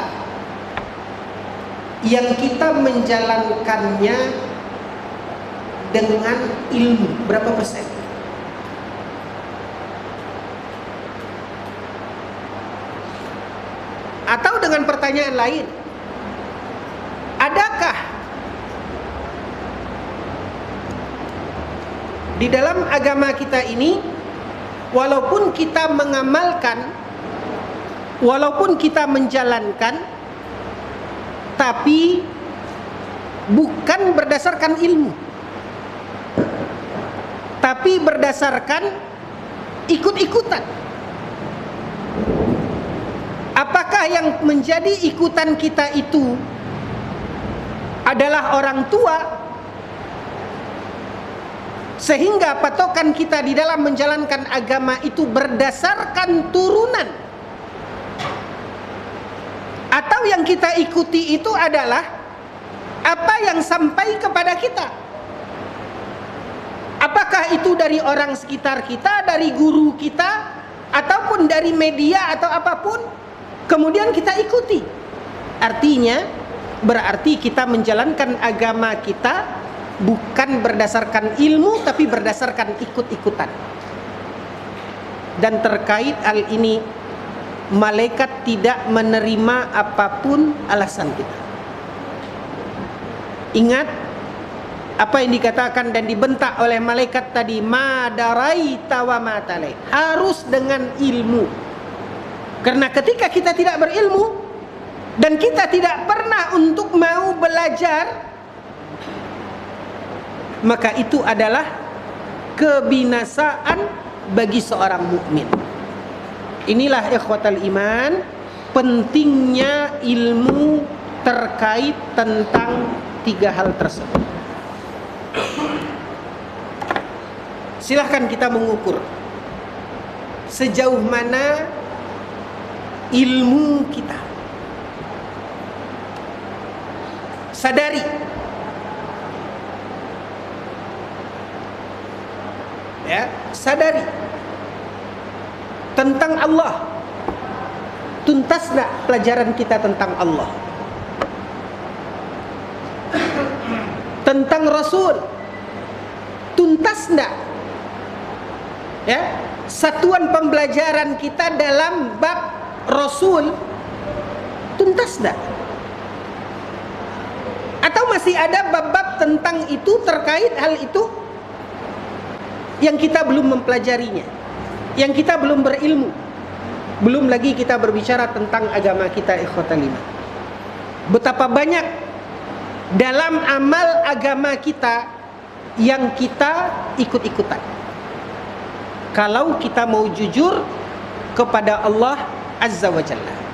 yang kita menjalankannya dengan ilmu? Berapa persen? Atau dengan pertanyaan lain, adakah di dalam agama kita ini, walaupun kita mengamalkan, walaupun kita menjalankan, tapi bukan berdasarkan ilmu, tapi berdasarkan ikut-ikutan? Apakah yang menjadi ikutan kita itu adalah orang tua, sehingga patokan kita di dalam menjalankan agama itu berdasarkan turunan? Atau yang kita ikuti itu adalah apa yang sampai kepada kita? Apakah itu dari orang sekitar kita, dari guru kita, ataupun dari media atau apapun, kemudian kita ikuti? Artinya berarti kita menjalankan agama kita bukan berdasarkan ilmu, tapi berdasarkan ikut-ikutan. Dan terkait hal ini, malaikat tidak menerima apapun alasan kita. Ingat apa yang dikatakan dan dibentak oleh malaikat tadi, ma daraita wa ma talai, harus dengan ilmu. Karena ketika kita tidak berilmu dan kita tidak pernah untuk mau belajar, maka itu adalah kebinasaan bagi seorang mukmin. Inilah ikhwatal iman, pentingnya ilmu terkait tentang tiga hal tersebut. Silahkan kita mengukur sejauh mana ilmu kita. Sadari ya, sadari tentang Allah. Tuntas tak pelajaran kita tentang Allah, tentang Rasul? Tuntas tak ya satuan pembelajaran kita dalam bab Rasul? Tuntas tak? Atau masih ada bab-bab tentang itu, terkait hal itu yang kita belum mempelajarinya, yang kita belum berilmu? Belum lagi kita berbicara tentang agama kita, ikhwatal iman. Betapa banyak dalam amal agama kita yang kita ikut-ikutan. Kalau kita mau jujur kepada Allah Azza wa Jalla.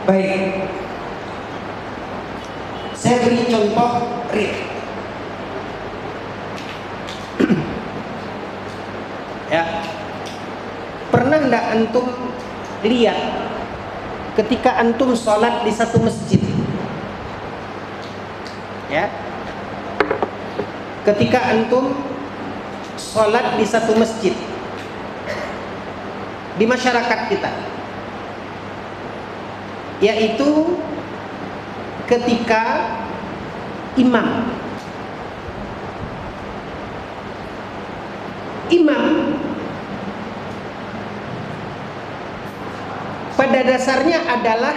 Baik, saya beri contoh real. Ya, pernah ndak antum lihat ketika antum sholat di satu masjid? Ya, ketika antum sholat di satu masjid di masyarakat kita, yaitu ketika imam pada dasarnya adalah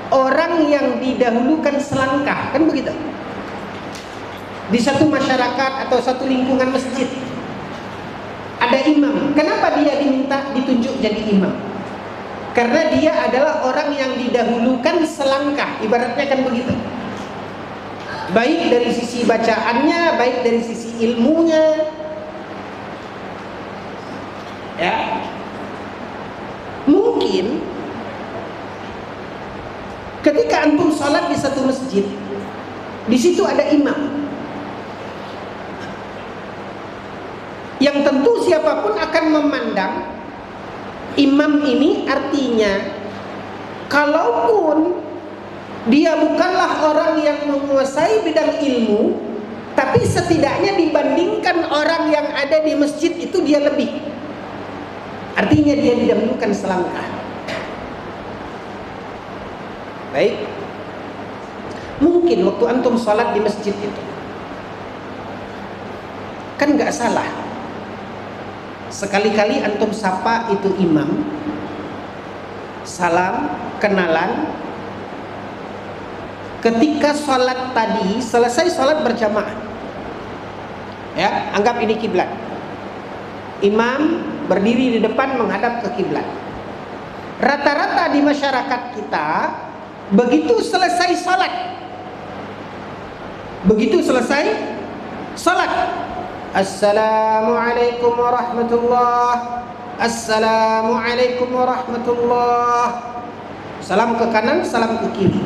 orang yang didahulukan selangkah, kan begitu? Di satu masyarakat atau satu lingkungan masjid ada imam. Kenapa dia diminta ditunjuk jadi imam? Karena dia adalah orang yang didahulukan selangkah, ibaratnya kan begitu. Baik dari sisi bacaannya, baik dari sisi ilmunya. Ya. Mungkin mungkin ketika antum sholat di satu masjid, di situ ada imam yang tentu siapapun akan memandang imam ini, artinya kalaupun dia bukanlah orang yang menguasai bidang ilmu, tapi setidaknya dibandingkan orang yang ada di masjid itu dia lebih. Artinya dia didahulukan selangkah. Baik. Mungkin waktu antum sholat di masjid itu, kan nggak salah sekali-kali antum sapa itu imam, salam, kenalan. Ketika sholat tadi, selesai sholat berjamaah, ya, anggap ini kiblat. Imam berdiri di depan menghadap ke kiblat. Rata-rata di masyarakat kita, begitu selesai sholat, Assalamualaikum warahmatullah, Assalamualaikum warahmatullah, salam ke kanan, salam ke kiri.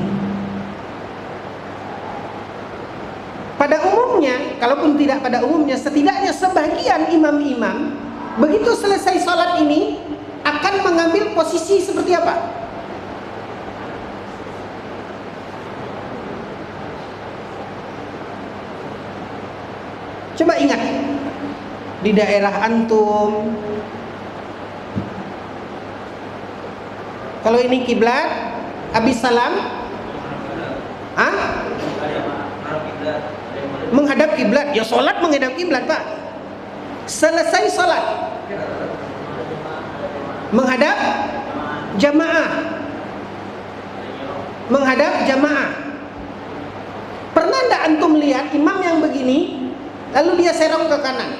Pada umumnya, kalaupun tidak pada umumnya, setidaknya sebagian imam-imam begitu selesai sholat ini akan mengambil posisi seperti apa? Coba ingat, di daerah antum, kalau ini kiblat, habis salam, menghadap kiblat, ya sholat menghadap kiblat, Pak. Selesai sholat menghadap jamaah. Pernah enggak antum lihat imam yang begini lalu dia serong ke kanan?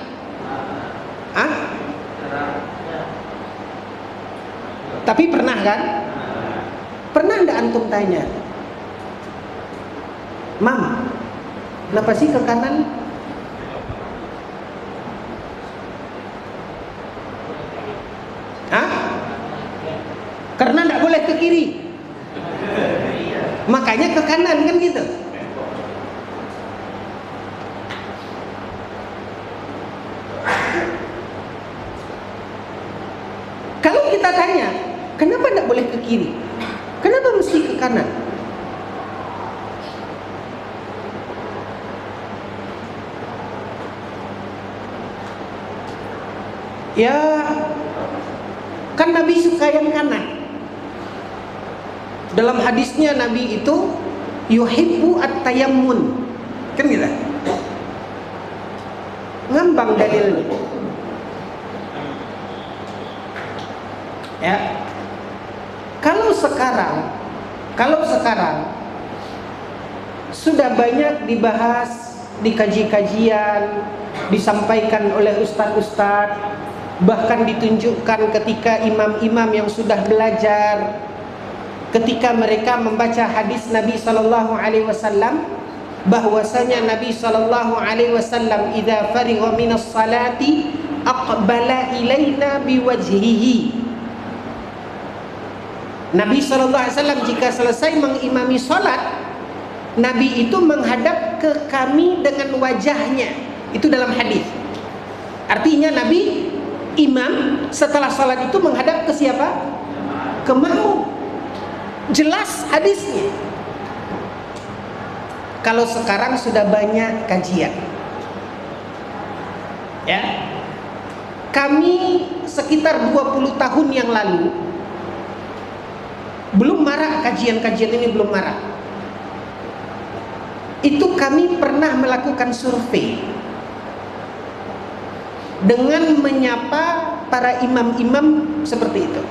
Tapi pernah kan? Pernah enggak antum tanya, Mam, kenapa sih ke kanan? Karena tidak boleh ke kiri, makanya ke kanan, kan gitu. Kalau kita tanya, kenapa tidak boleh ke kiri? Kenapa mesti ke kanan? Ya, kan Nabi suka yang kanan. Dalam hadisnya Nabi itu yuhibbu at-tayammun, kan gitu. Ngambang dalilnya. Ya. Kalau sekarang sudah banyak dibahas di kaji-kajian, disampaikan oleh ustadz-ustadz, bahkan ditunjukkan ketika imam-imam yang sudah belajar, ketika mereka membaca hadis Nabi sallallahu alaihi wasallam, bahwasanya Nabi sallallahu alaihi wasallam idza farigha minas salati aqbala ilaina biwajhihi. Nabi sallallahu alaihi wasallam jika selesai mengimami salat, Nabi itu menghadap ke kami dengan wajahnya. Itu dalam hadis. Artinya Nabi imam setelah salat itu menghadap ke siapa? Ke makmum. Jelas hadisnya. Kalau sekarang sudah banyak kajian, ya, kami sekitar 20 tahun yang lalu belum marak kajian-kajian ini, belum marak. Itu kami pernah melakukan survei dengan menyapa para imam-imam seperti itu.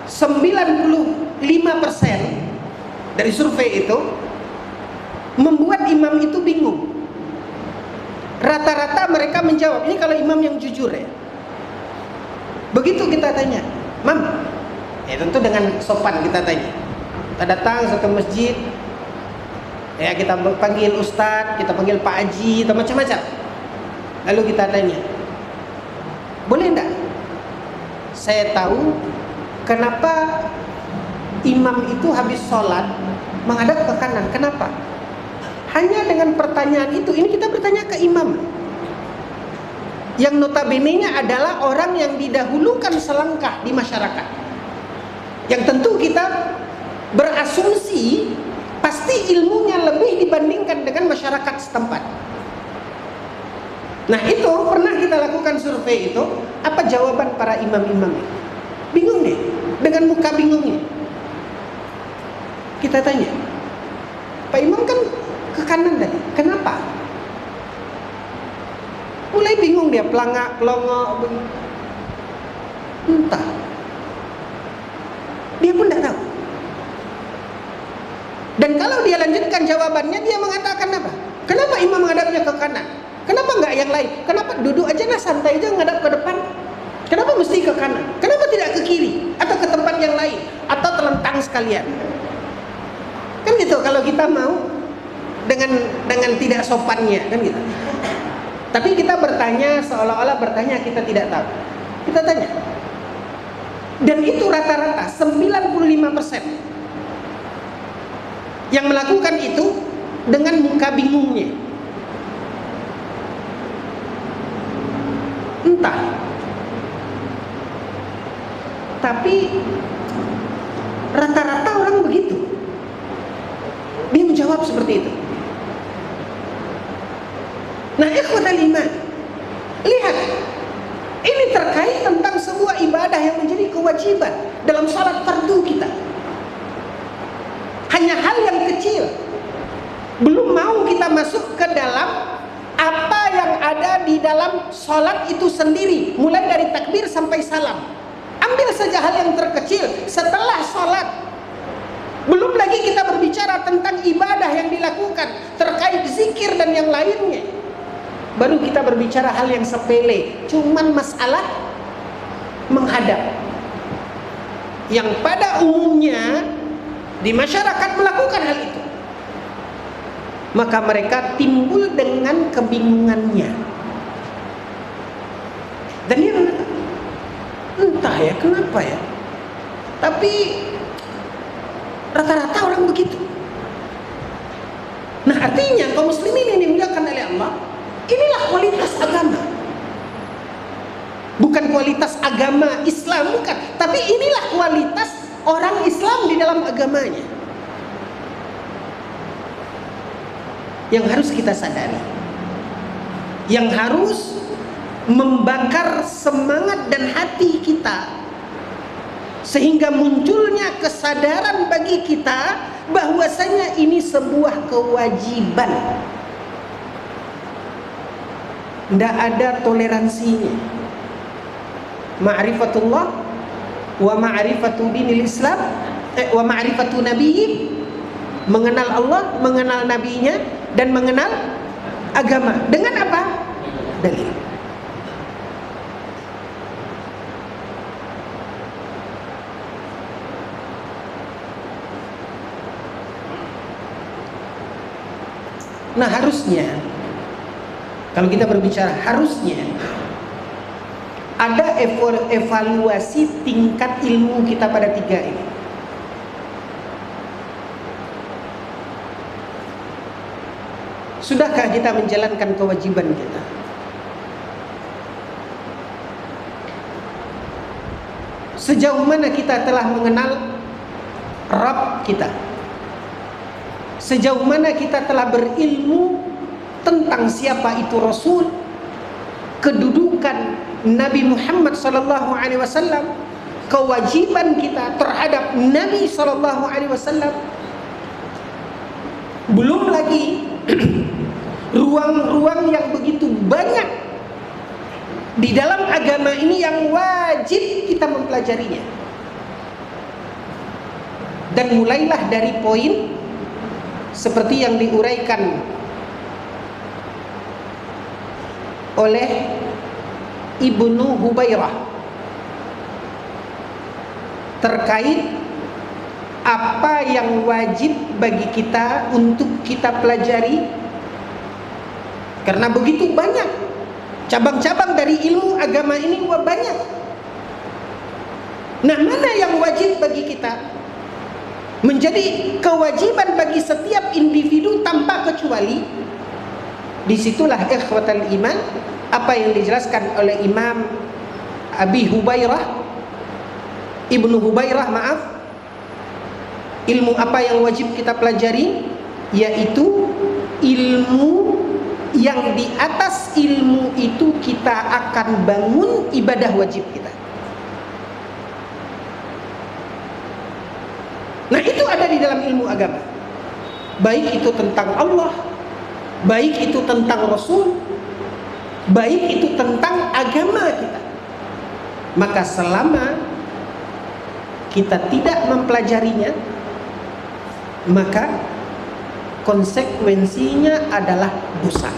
95% dari survei itu membuat imam itu bingung. Rata-rata mereka menjawab, ini kalau imam yang jujur ya. Begitu kita tanya, Mam, ya tentu dengan sopan kita tanya. Kita datang satu masjid, ya kita panggil ustadz, kita panggil Pak Haji, atau macam-macam. Lalu kita tanya, boleh enggak saya tahu kenapa imam itu habis sholat menghadap ke kanan. Kenapa? Hanya dengan pertanyaan itu, ini kita bertanya ke imam yang notabene-nya adalah orang yang didahulukan selangkah di masyarakat, yang tentu kita berasumsi pasti ilmunya lebih dibandingkan dengan masyarakat setempat. Nah itu pernah kita lakukan survei itu, apa jawaban para imam-imam itu? Bingung deh, dengan muka bingungnya. Kita tanya, Pak Imam kan ke kanan tadi, kenapa? Mulai bingung dia, pelongo begitu. Entah, dia pun tidak tahu. Dan kalau dia lanjutkan jawabannya, dia mengatakan apa? Kenapa imam menghadapnya ke kanan? Kenapa enggak yang lain? Kenapa duduk aja lah, santai aja menghadap ke depan? Kenapa mesti ke kanan? Kenapa tidak ke kiri atau ke tempat yang lain atau telentang sekalian? Kan gitu kalau kita mau dengan tidak sopannya, kan gitu. Tapi kita bertanya seolah-olah bertanya kita tidak tahu. Kita tanya. Dan itu rata-rata 95% yang melakukan itu dengan muka bingungnya. Entah. Tapi rata-rata orang begitu. Dia menjawab seperti itu. Nah, ikhwatal iman, lihat, ini terkait tentang sebuah ibadah yang menjadi kewajiban dalam salat fardu kita. Hanya hal yang kecil. Belum mau kita masuk ke dalam apa yang ada di dalam salat itu sendiri, mulai dari takbir sampai salam. Ambil saja hal yang terkecil setelah salat. Belum lagi kita berbicara tentang ibadah yang dilakukan terkait zikir dan yang lainnya. Baru kita berbicara hal yang sepele, cuman masalah menghadap. Yang pada umumnya di masyarakat melakukan hal itu, maka mereka timbul dengan kebingungannya. Dan dia mengatakan, entah ya kenapa ya, tapi rata-rata orang begitu. Nah artinya kaum muslimin yang dimuliakan oleh Allah, inilah kualitas agama. Bukan kualitas agama Islam, bukan. Tapi inilah kualitas orang Islam di dalam agamanya, yang harus kita sadari, yang harus membakar semangat dan hati kita, sehingga munculnya kesadaran bagi kita bahwasanya ini sebuah kewajiban. Tidak ada toleransinya. Ma'rifatullah wa ma'rifatu dinil Islam wa ma'rifatu nabiyyi, mengenal Allah, mengenal nabinya, dan mengenal agama. Dengan apa? Dalil. Nah harusnya, kalau kita berbicara harusnya ada evaluasi tingkat ilmu kita pada tiga ini. Sudahkah kita menjalankan kewajiban kita? Sejauh mana kita telah mengenal Rabb kita? Sejauh mana kita telah berilmu tentang siapa itu Rasul, kedudukan Nabi Muhammad SAW, kewajiban kita terhadap Nabi SAW. Belum lagi ruang-ruang yang begitu banyak di dalam agama ini yang wajib kita mempelajarinya. Dan mulailah dari poin seperti yang diuraikan oleh Ibnu Hubairah terkait apa yang wajib bagi kita untuk kita pelajari, karena begitu banyak cabang-cabang dari ilmu agama ini, banyak. Nah, mana yang wajib bagi kita? Menjadi kewajiban bagi setiap individu tanpa kecuali. Disitulah ikhwatal iman, apa yang dijelaskan oleh Imam Ibnu Hubairah, ilmu apa yang wajib kita pelajari, yaitu ilmu yang di atas ilmu itu kita akan bangun ibadah wajib kita. Nah, itu ada di dalam ilmu agama. Baik itu tentang Allah, baik itu tentang Rasul, baik itu tentang agama kita. Maka selama kita tidak mempelajarinya, maka konsekuensinya adalah dosa.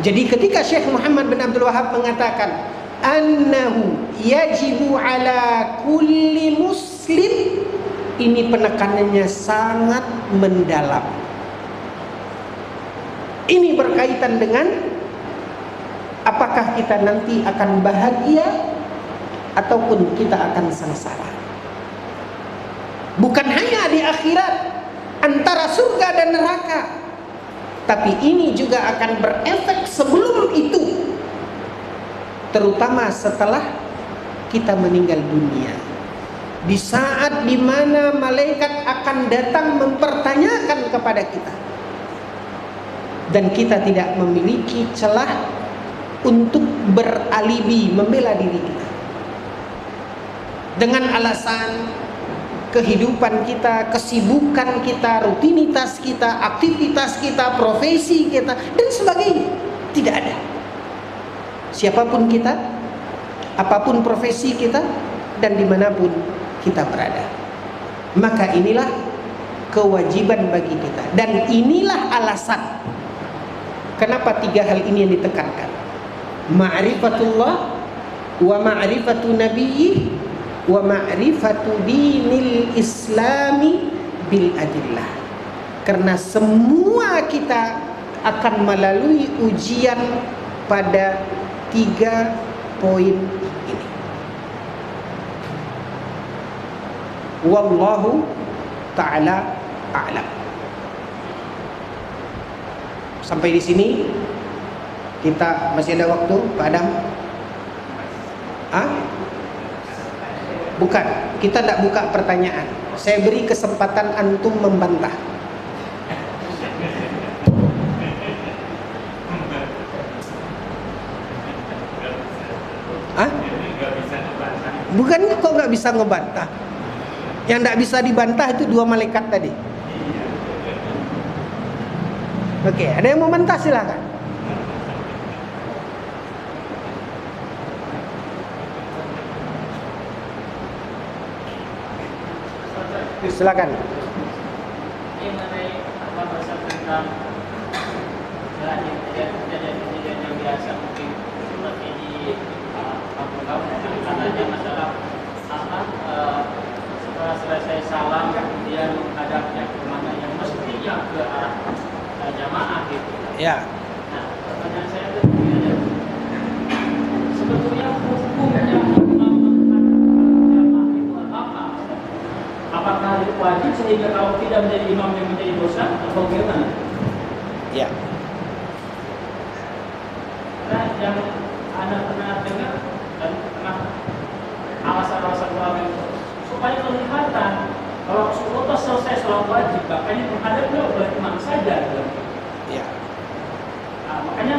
Jadi ketika Syekh Muhammad bin Abdul Wahab mengatakan annahu yajibu ala kulli muslim, ini penekanannya sangat mendalam. Ini berkaitan dengan apakah kita nanti akan bahagia ataupun kita akan sengsara. Bukan hanya di akhirat antara surga dan neraka, tapi ini juga akan berefek sebelum itu, terutama setelah kita meninggal dunia. Di saat dimana malaikat akan datang mempertanyakan kepada kita, dan kita tidak memiliki celah untuk beralibi membela diri kita dengan alasan kehidupan kita, kesibukan kita, rutinitas kita, aktivitas kita, profesi kita, dan sebagainya. Tidak ada. Siapapun kita, apapun profesi kita, dan dimanapun kita berada, maka inilah kewajiban bagi kita. Dan inilah alasan kenapa tiga hal ini yang ditekankan: ma'rifatullah, wa ma'rifatu nabiyyi, wa ma'rifatu dinil islami bil adillah. Karena semua kita akan melalui ujian pada tiga poin ini. Wallahu ta'ala a'lam. Sampai di sini kita masih ada waktu, Pak Adam? Bukan, kita tidak buka pertanyaan. Saya beri kesempatan antum membantah. Bukan kok nggak bisa ngebantah? Yang tidak bisa dibantah itu dua malaikat tadi. Oke, ada yang mau bantah silakan. Silakan. Ini mengenai apa bahasa tentang kejadian yang biasa mungkin seperti di kampung-kampung, katanya masalah apa setelah selesai salam kemudian menghadapnya kemana yang mestinya ke arah jamaah gitu. Ya. Nah, pertanyaan saya itu sebetulnya hukumnya apakah wajib sehingga kalau tidak menjadi imam yang menjadi dosa atau bagaimana? Ya. Nah, yang Anda pernah dengar dan pernah alasan-alasan ulama itu supaya kelihatan kalau Rasulullah selesai sholat wajib, makanya menghadapnya oleh imam saja. Ya. Nah, makanya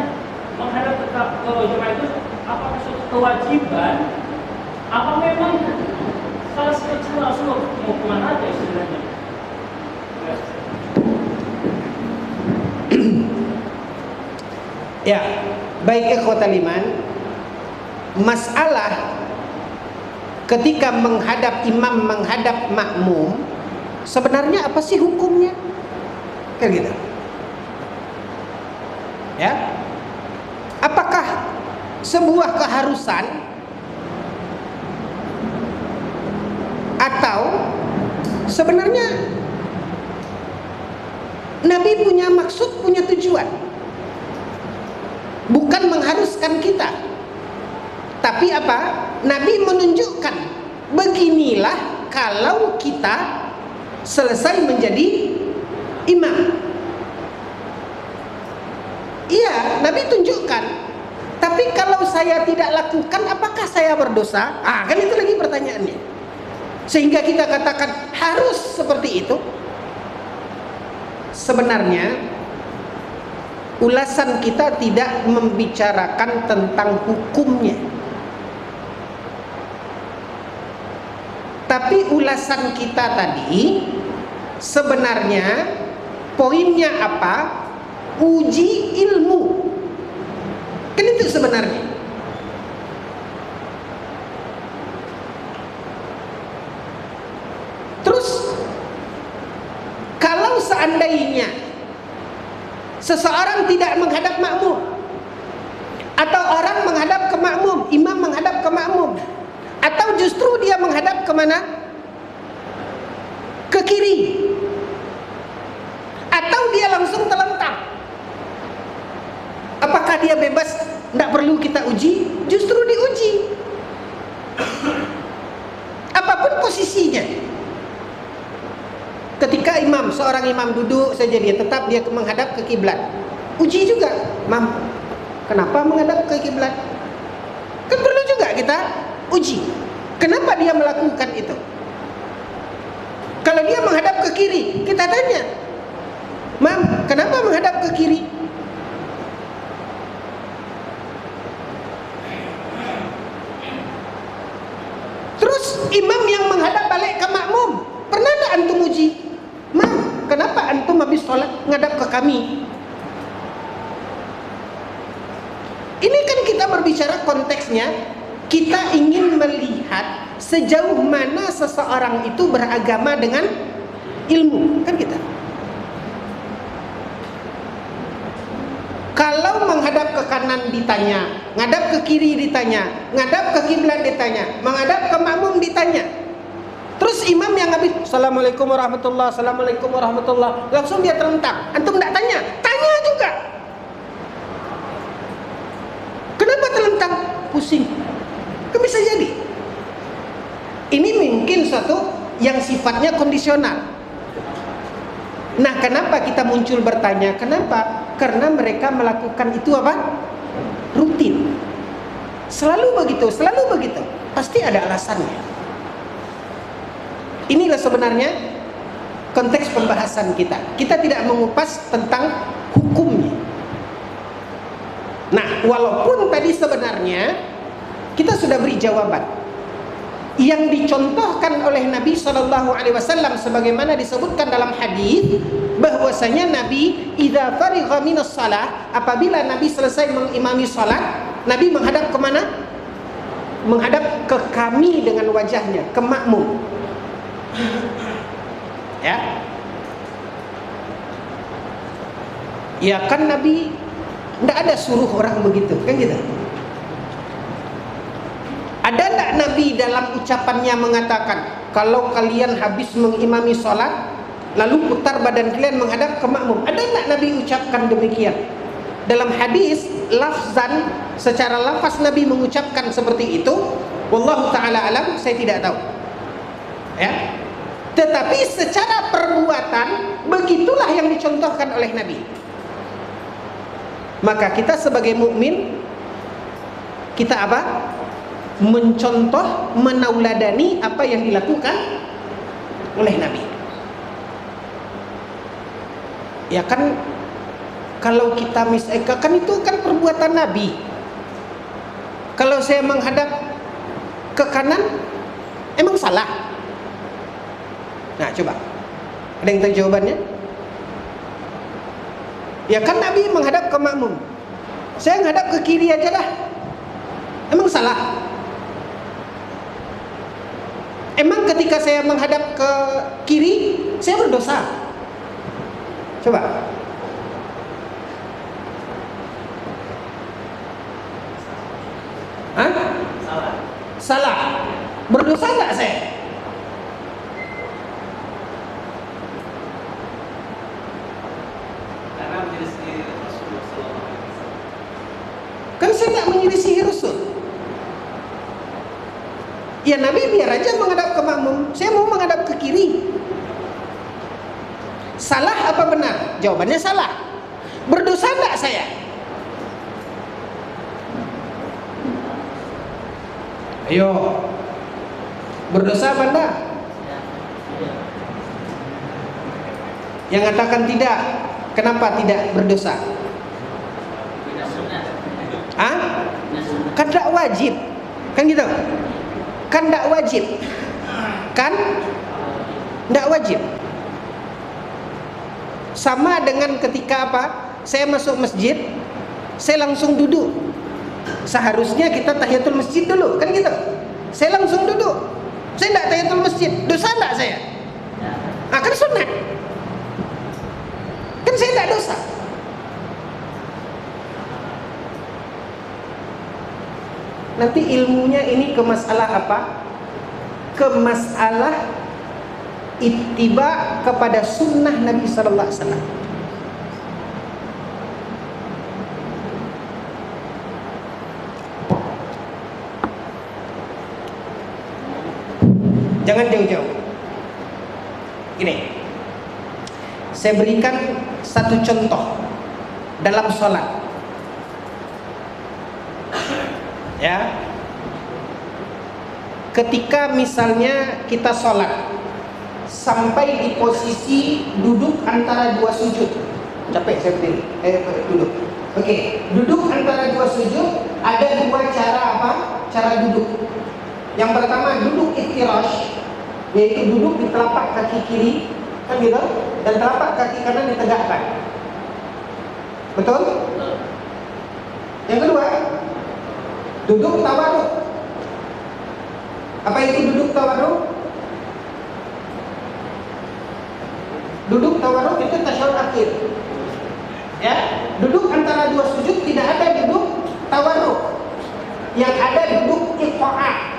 menghadap ke jemaah itu apakah suatu kewajiban? Apa memang salah satu cara Rasulullah mau kemana aja istilahnya? Ya, baik ikhwatal iman, masalah ketika menghadap imam, menghadap makmum, sebenarnya apa sih hukumnya? Kayak gitu. Ya. Apakah sebuah keharusan atau sebenarnya Nabi punya maksud, punya tujuan, bukan mengharuskan kita, tapi apa? Nabi menunjukkan beginilah kalau kita selesai menjadi imam. Iya, Nabi tunjukkan. Tapi kalau saya tidak lakukan, apakah saya berdosa? Kan itu lagi pertanyaannya. Sehingga kita katakan harus seperti itu. Sebenarnya ulasan kita tidak membicarakan tentang hukumnya, tapi ulasan kita tadi sebenarnya poinnya apa? Uji ilmu. Kan itu sebenarnya. Terus kalau seandainya seseorang tidak menghadap makmum, atau orang menghadap ke makmum, imam menghadap ke makmum, atau justru dia menghadap kemana? Ke kiri, atau dia langsung telentang, apakah dia bebas? Tidak perlu kita uji? Justru diuji. Apapun posisinya. Ketika seorang imam duduk saja, dia tetap dia menghadap ke kiblat. Uji juga, kenapa menghadap ke kiblat? Kan perlu juga kita uji. Kenapa dia melakukan itu? Kalau dia menghadap ke kiri, kita tanya, kenapa menghadap ke kiri? Terus imam yang menghadap balik ke makmum, pernah tidak antum uji? Kenapa antum habis sholat ngadap ke kami? Ini kan kita berbicara konteksnya, kita ingin melihat sejauh mana seseorang itu beragama dengan ilmu, kan kita. Kalau menghadap ke kanan ditanya, ngadap ke kiri ditanya, ngadap ke kiblat ditanya, menghadap ke makmum ditanya. Terus imam yang habis Assalamualaikum warahmatullahi, Assalamualaikum warahmatullahi, langsung dia terentang. Antum tidak tanya? Tanya juga. Kenapa terlentang? Pusing. Kan bisa jadi. Ini mungkin suatu yang sifatnya kondisional. Nah, kenapa kita muncul bertanya? Kenapa? Karena mereka melakukan itu apa? Rutin. Selalu begitu. Pasti ada alasannya. Inilah sebenarnya konteks pembahasan kita. Kita tidak mengupas tentang hukumnya. Nah, walaupun tadi sebenarnya kita sudah beri jawaban yang dicontohkan oleh Nabi SAW, sebagaimana disebutkan dalam hadis bahwasanya Nabi idza farigha minas shalah, apabila Nabi selesai mengimami salat, Nabi menghadap kemana? Menghadap ke kami dengan wajahnya, ke makmum. Ya kan Nabi tidak ada suruh orang begitu, kan gitu. Ada tidak Nabi dalam ucapannya mengatakan, kalau kalian habis mengimami sholat, lalu putar badan kalian menghadap ke makmum? Ada tidak Nabi ucapkan demikian? Dalam hadis, lafzan, secara lafaz Nabi mengucapkan seperti itu. Wallahu ta'ala alam, saya tidak tahu. Ya. Tetapi secara perbuatan, begitulah yang dicontohkan oleh Nabi. Maka kita sebagai mukmin, kita apa? Mencontoh, menauladani apa yang dilakukan oleh Nabi. Ya kan, kalau kita kan itu kan perbuatan Nabi. Kalau saya menghadap ke kanan, emang salah? Nah, coba. Ada yang tahu jawabannya? Ya kan Nabi menghadap ke makmum. Saya menghadap ke kiri aja dah. Emang salah? Emang ketika saya menghadap ke kiri, saya berdosa? Coba. Hah? Salah. Berdosa nggak saya? Kan saya tidak menyelisihi Rasul. Ya Nabi biar aja menghadap ke makmum, saya mau menghadap ke kiri. Salah apa benar? Jawabannya salah. Berdosa enggak saya? Ayo, berdosa apa enggak? Yang katakan tidak, kenapa tidak berdosa? Ah? Kan tidak wajib, kan gitu? Kan tidak wajib, kan? Tidak wajib. Sama dengan ketika apa? Saya masuk masjid, saya langsung duduk. Seharusnya kita tahiyatul masjid dulu, kan gitu? Saya langsung duduk. Saya tidak tahiyatul masjid, dosa tidak saya? Ah, kan sunat. Kan saya tidak dosa. Nanti ilmunya ini ke masalah apa? Ke masalah ittiba kepada sunnah Nabi sallallahu alaihi wasallam. Jangan jauh-jauh. Gini, saya berikan satu contoh dalam sholat. Ya, ketika misalnya kita sholat sampai di posisi duduk antara dua sujud, capek saya berdiri, duduk. Oke, duduk antara dua sujud ada dua cara apa? Cara duduk. Yang pertama duduk iftirash, yaitu duduk di telapak kaki kiri, kan gitu, dan telapak kaki kanan ditegakkan. Betul? Yang kedua, duduk tawaduk. Apa itu duduk tawaduk? Duduk tawaduk itu tasyahud akhir. Ya, duduk antara dua sujud tidak ada duduk tawaduk. Yang ada duduk iqa'ah.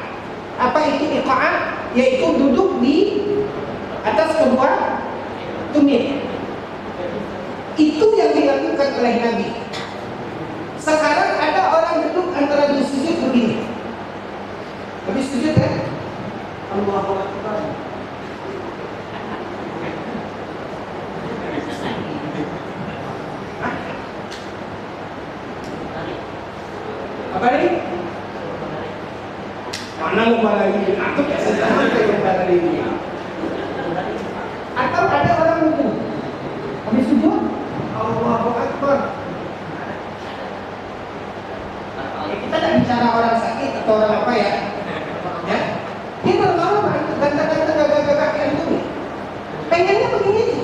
Apa itu iqa'ah? Yaitu duduk di atas kedua tumit. Itu yang dilakukan oleh Nabi. Sekarang ada orang duduk antara dua sujud begini. Habis sujud kan? Allahu Akbar. Apa ini? Mana lupa lagi? Aku biasa jangan lupa lagi. Atau ada orang duduk habis sujud, Allahu Akbar. Kita tidak bicara orang sakit atau orang apa ya. Ya, dia berlama ganteng-ganteng gagak-gagak yang itu. Pengennya begini aja.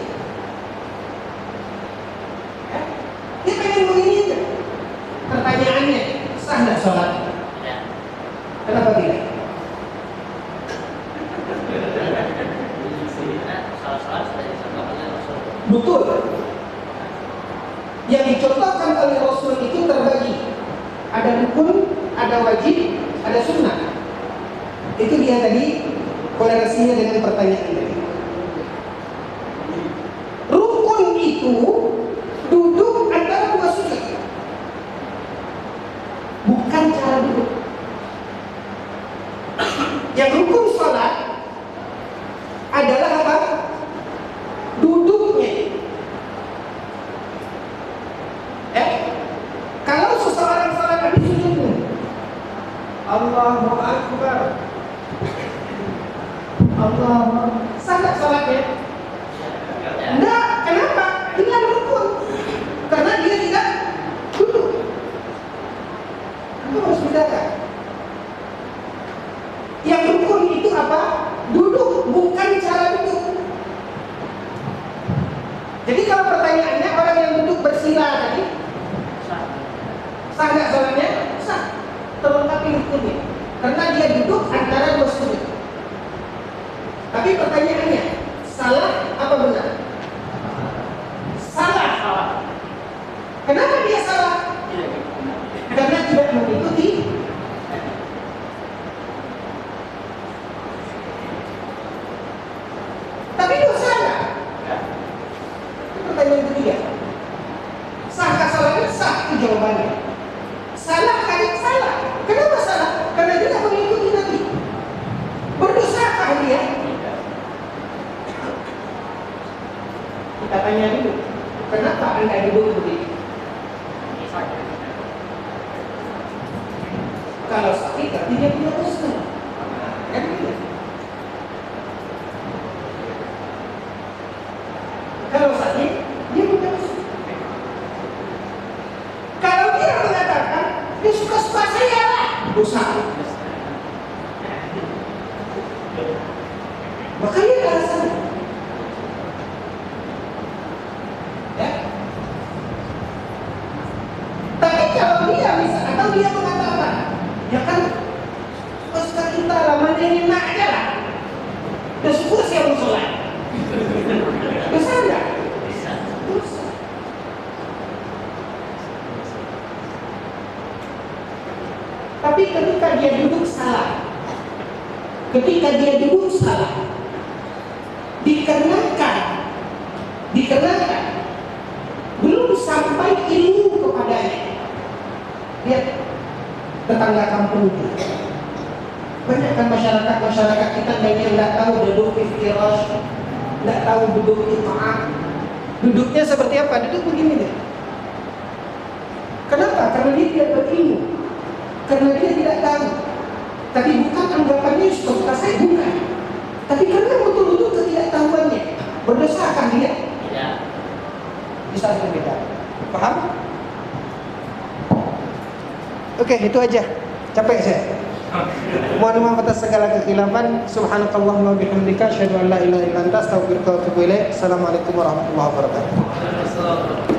Ya, dia pengen begini aja. Pertanyaannya, sah nggak sholat? Kenapa tidak? Betul. Yang dicontohkan oleh Rasul itu terbagi. Ada rukun, ada wajib, ada sunnah. Itu dia tadi kolerasinya dengan pertanyaan ini. Rukun itu duduk antara dua sujud, bukan cara duduk. Yang rukun sholat adalah apa? Duduknya. Kalau seseorang sholat habis sujudnya, Allahu Akbar, Allahu, sah nggak sholatnya? Enggak, kenapa? Ini adalah rukun. Karena dia tidak duduk. Itu harus bedakan. Yang rukun itu apa? Duduk, bukan cara duduk. Jadi kalau pertanyaannya orang yang duduk bersila tadi, sah nggak sholatnya? Sah. Terlengkapi rukunnya. Karena dia duduk antara dua sujud. Tapi pertanyaannya, salah apa benar? Salah. Kenapa dia salah? Karena tidak mengikuti. Tapi dosa nggak? Pertanyaan ketiga. Sahkah salahnya? Sah, itu jawabannya. Salah kan? Salah. Kenapa salah? Karena dia tidak mengikuti Nabi. Kita tanya dulu, kenapa Anda duduk begini? Kalau sakit berarti dia punya usaha. Kan gitu. Kalau sakit dia punya usaha. Kalau dia mengatakan dia suka-suka saya lah, usaha. Makanya alasannya. Ya. Tapi kalau dia bisa atau dia mengatakan, ya kan suka kita lah, mandiin enak aja lah. Udah syukur saya mau sholat. Bisa enggak? Bisa. Tapi ketika dia duduk salah, dikarenakan belum sampai ilmu kepadanya. Lihat tetangga kampung kita. Banyak kan masyarakat kita yang tidak tahu duduk iftirash, tidak tahu duduk ita'ah. Duduknya seperti apa? Duduk begini deh. Kenapa? Karena dia tidak berilmu, karena dia tidak tahu. Tapi bukan anggapannya suka saya, bukan. Tapi karena betul-betul ketidaktahuannya, berdasarkan dia. Tidak. Bisa berbeda. Paham? Oke, itu aja. Capek saya. Mohon maaf atas segala kekhilafan. Subhanakallahumma bihamdika asyhadu an la ilaha illa anta astaghfiruka wa atubu ilaik. Assalamualaikum warahmatullahi wabarakatuh.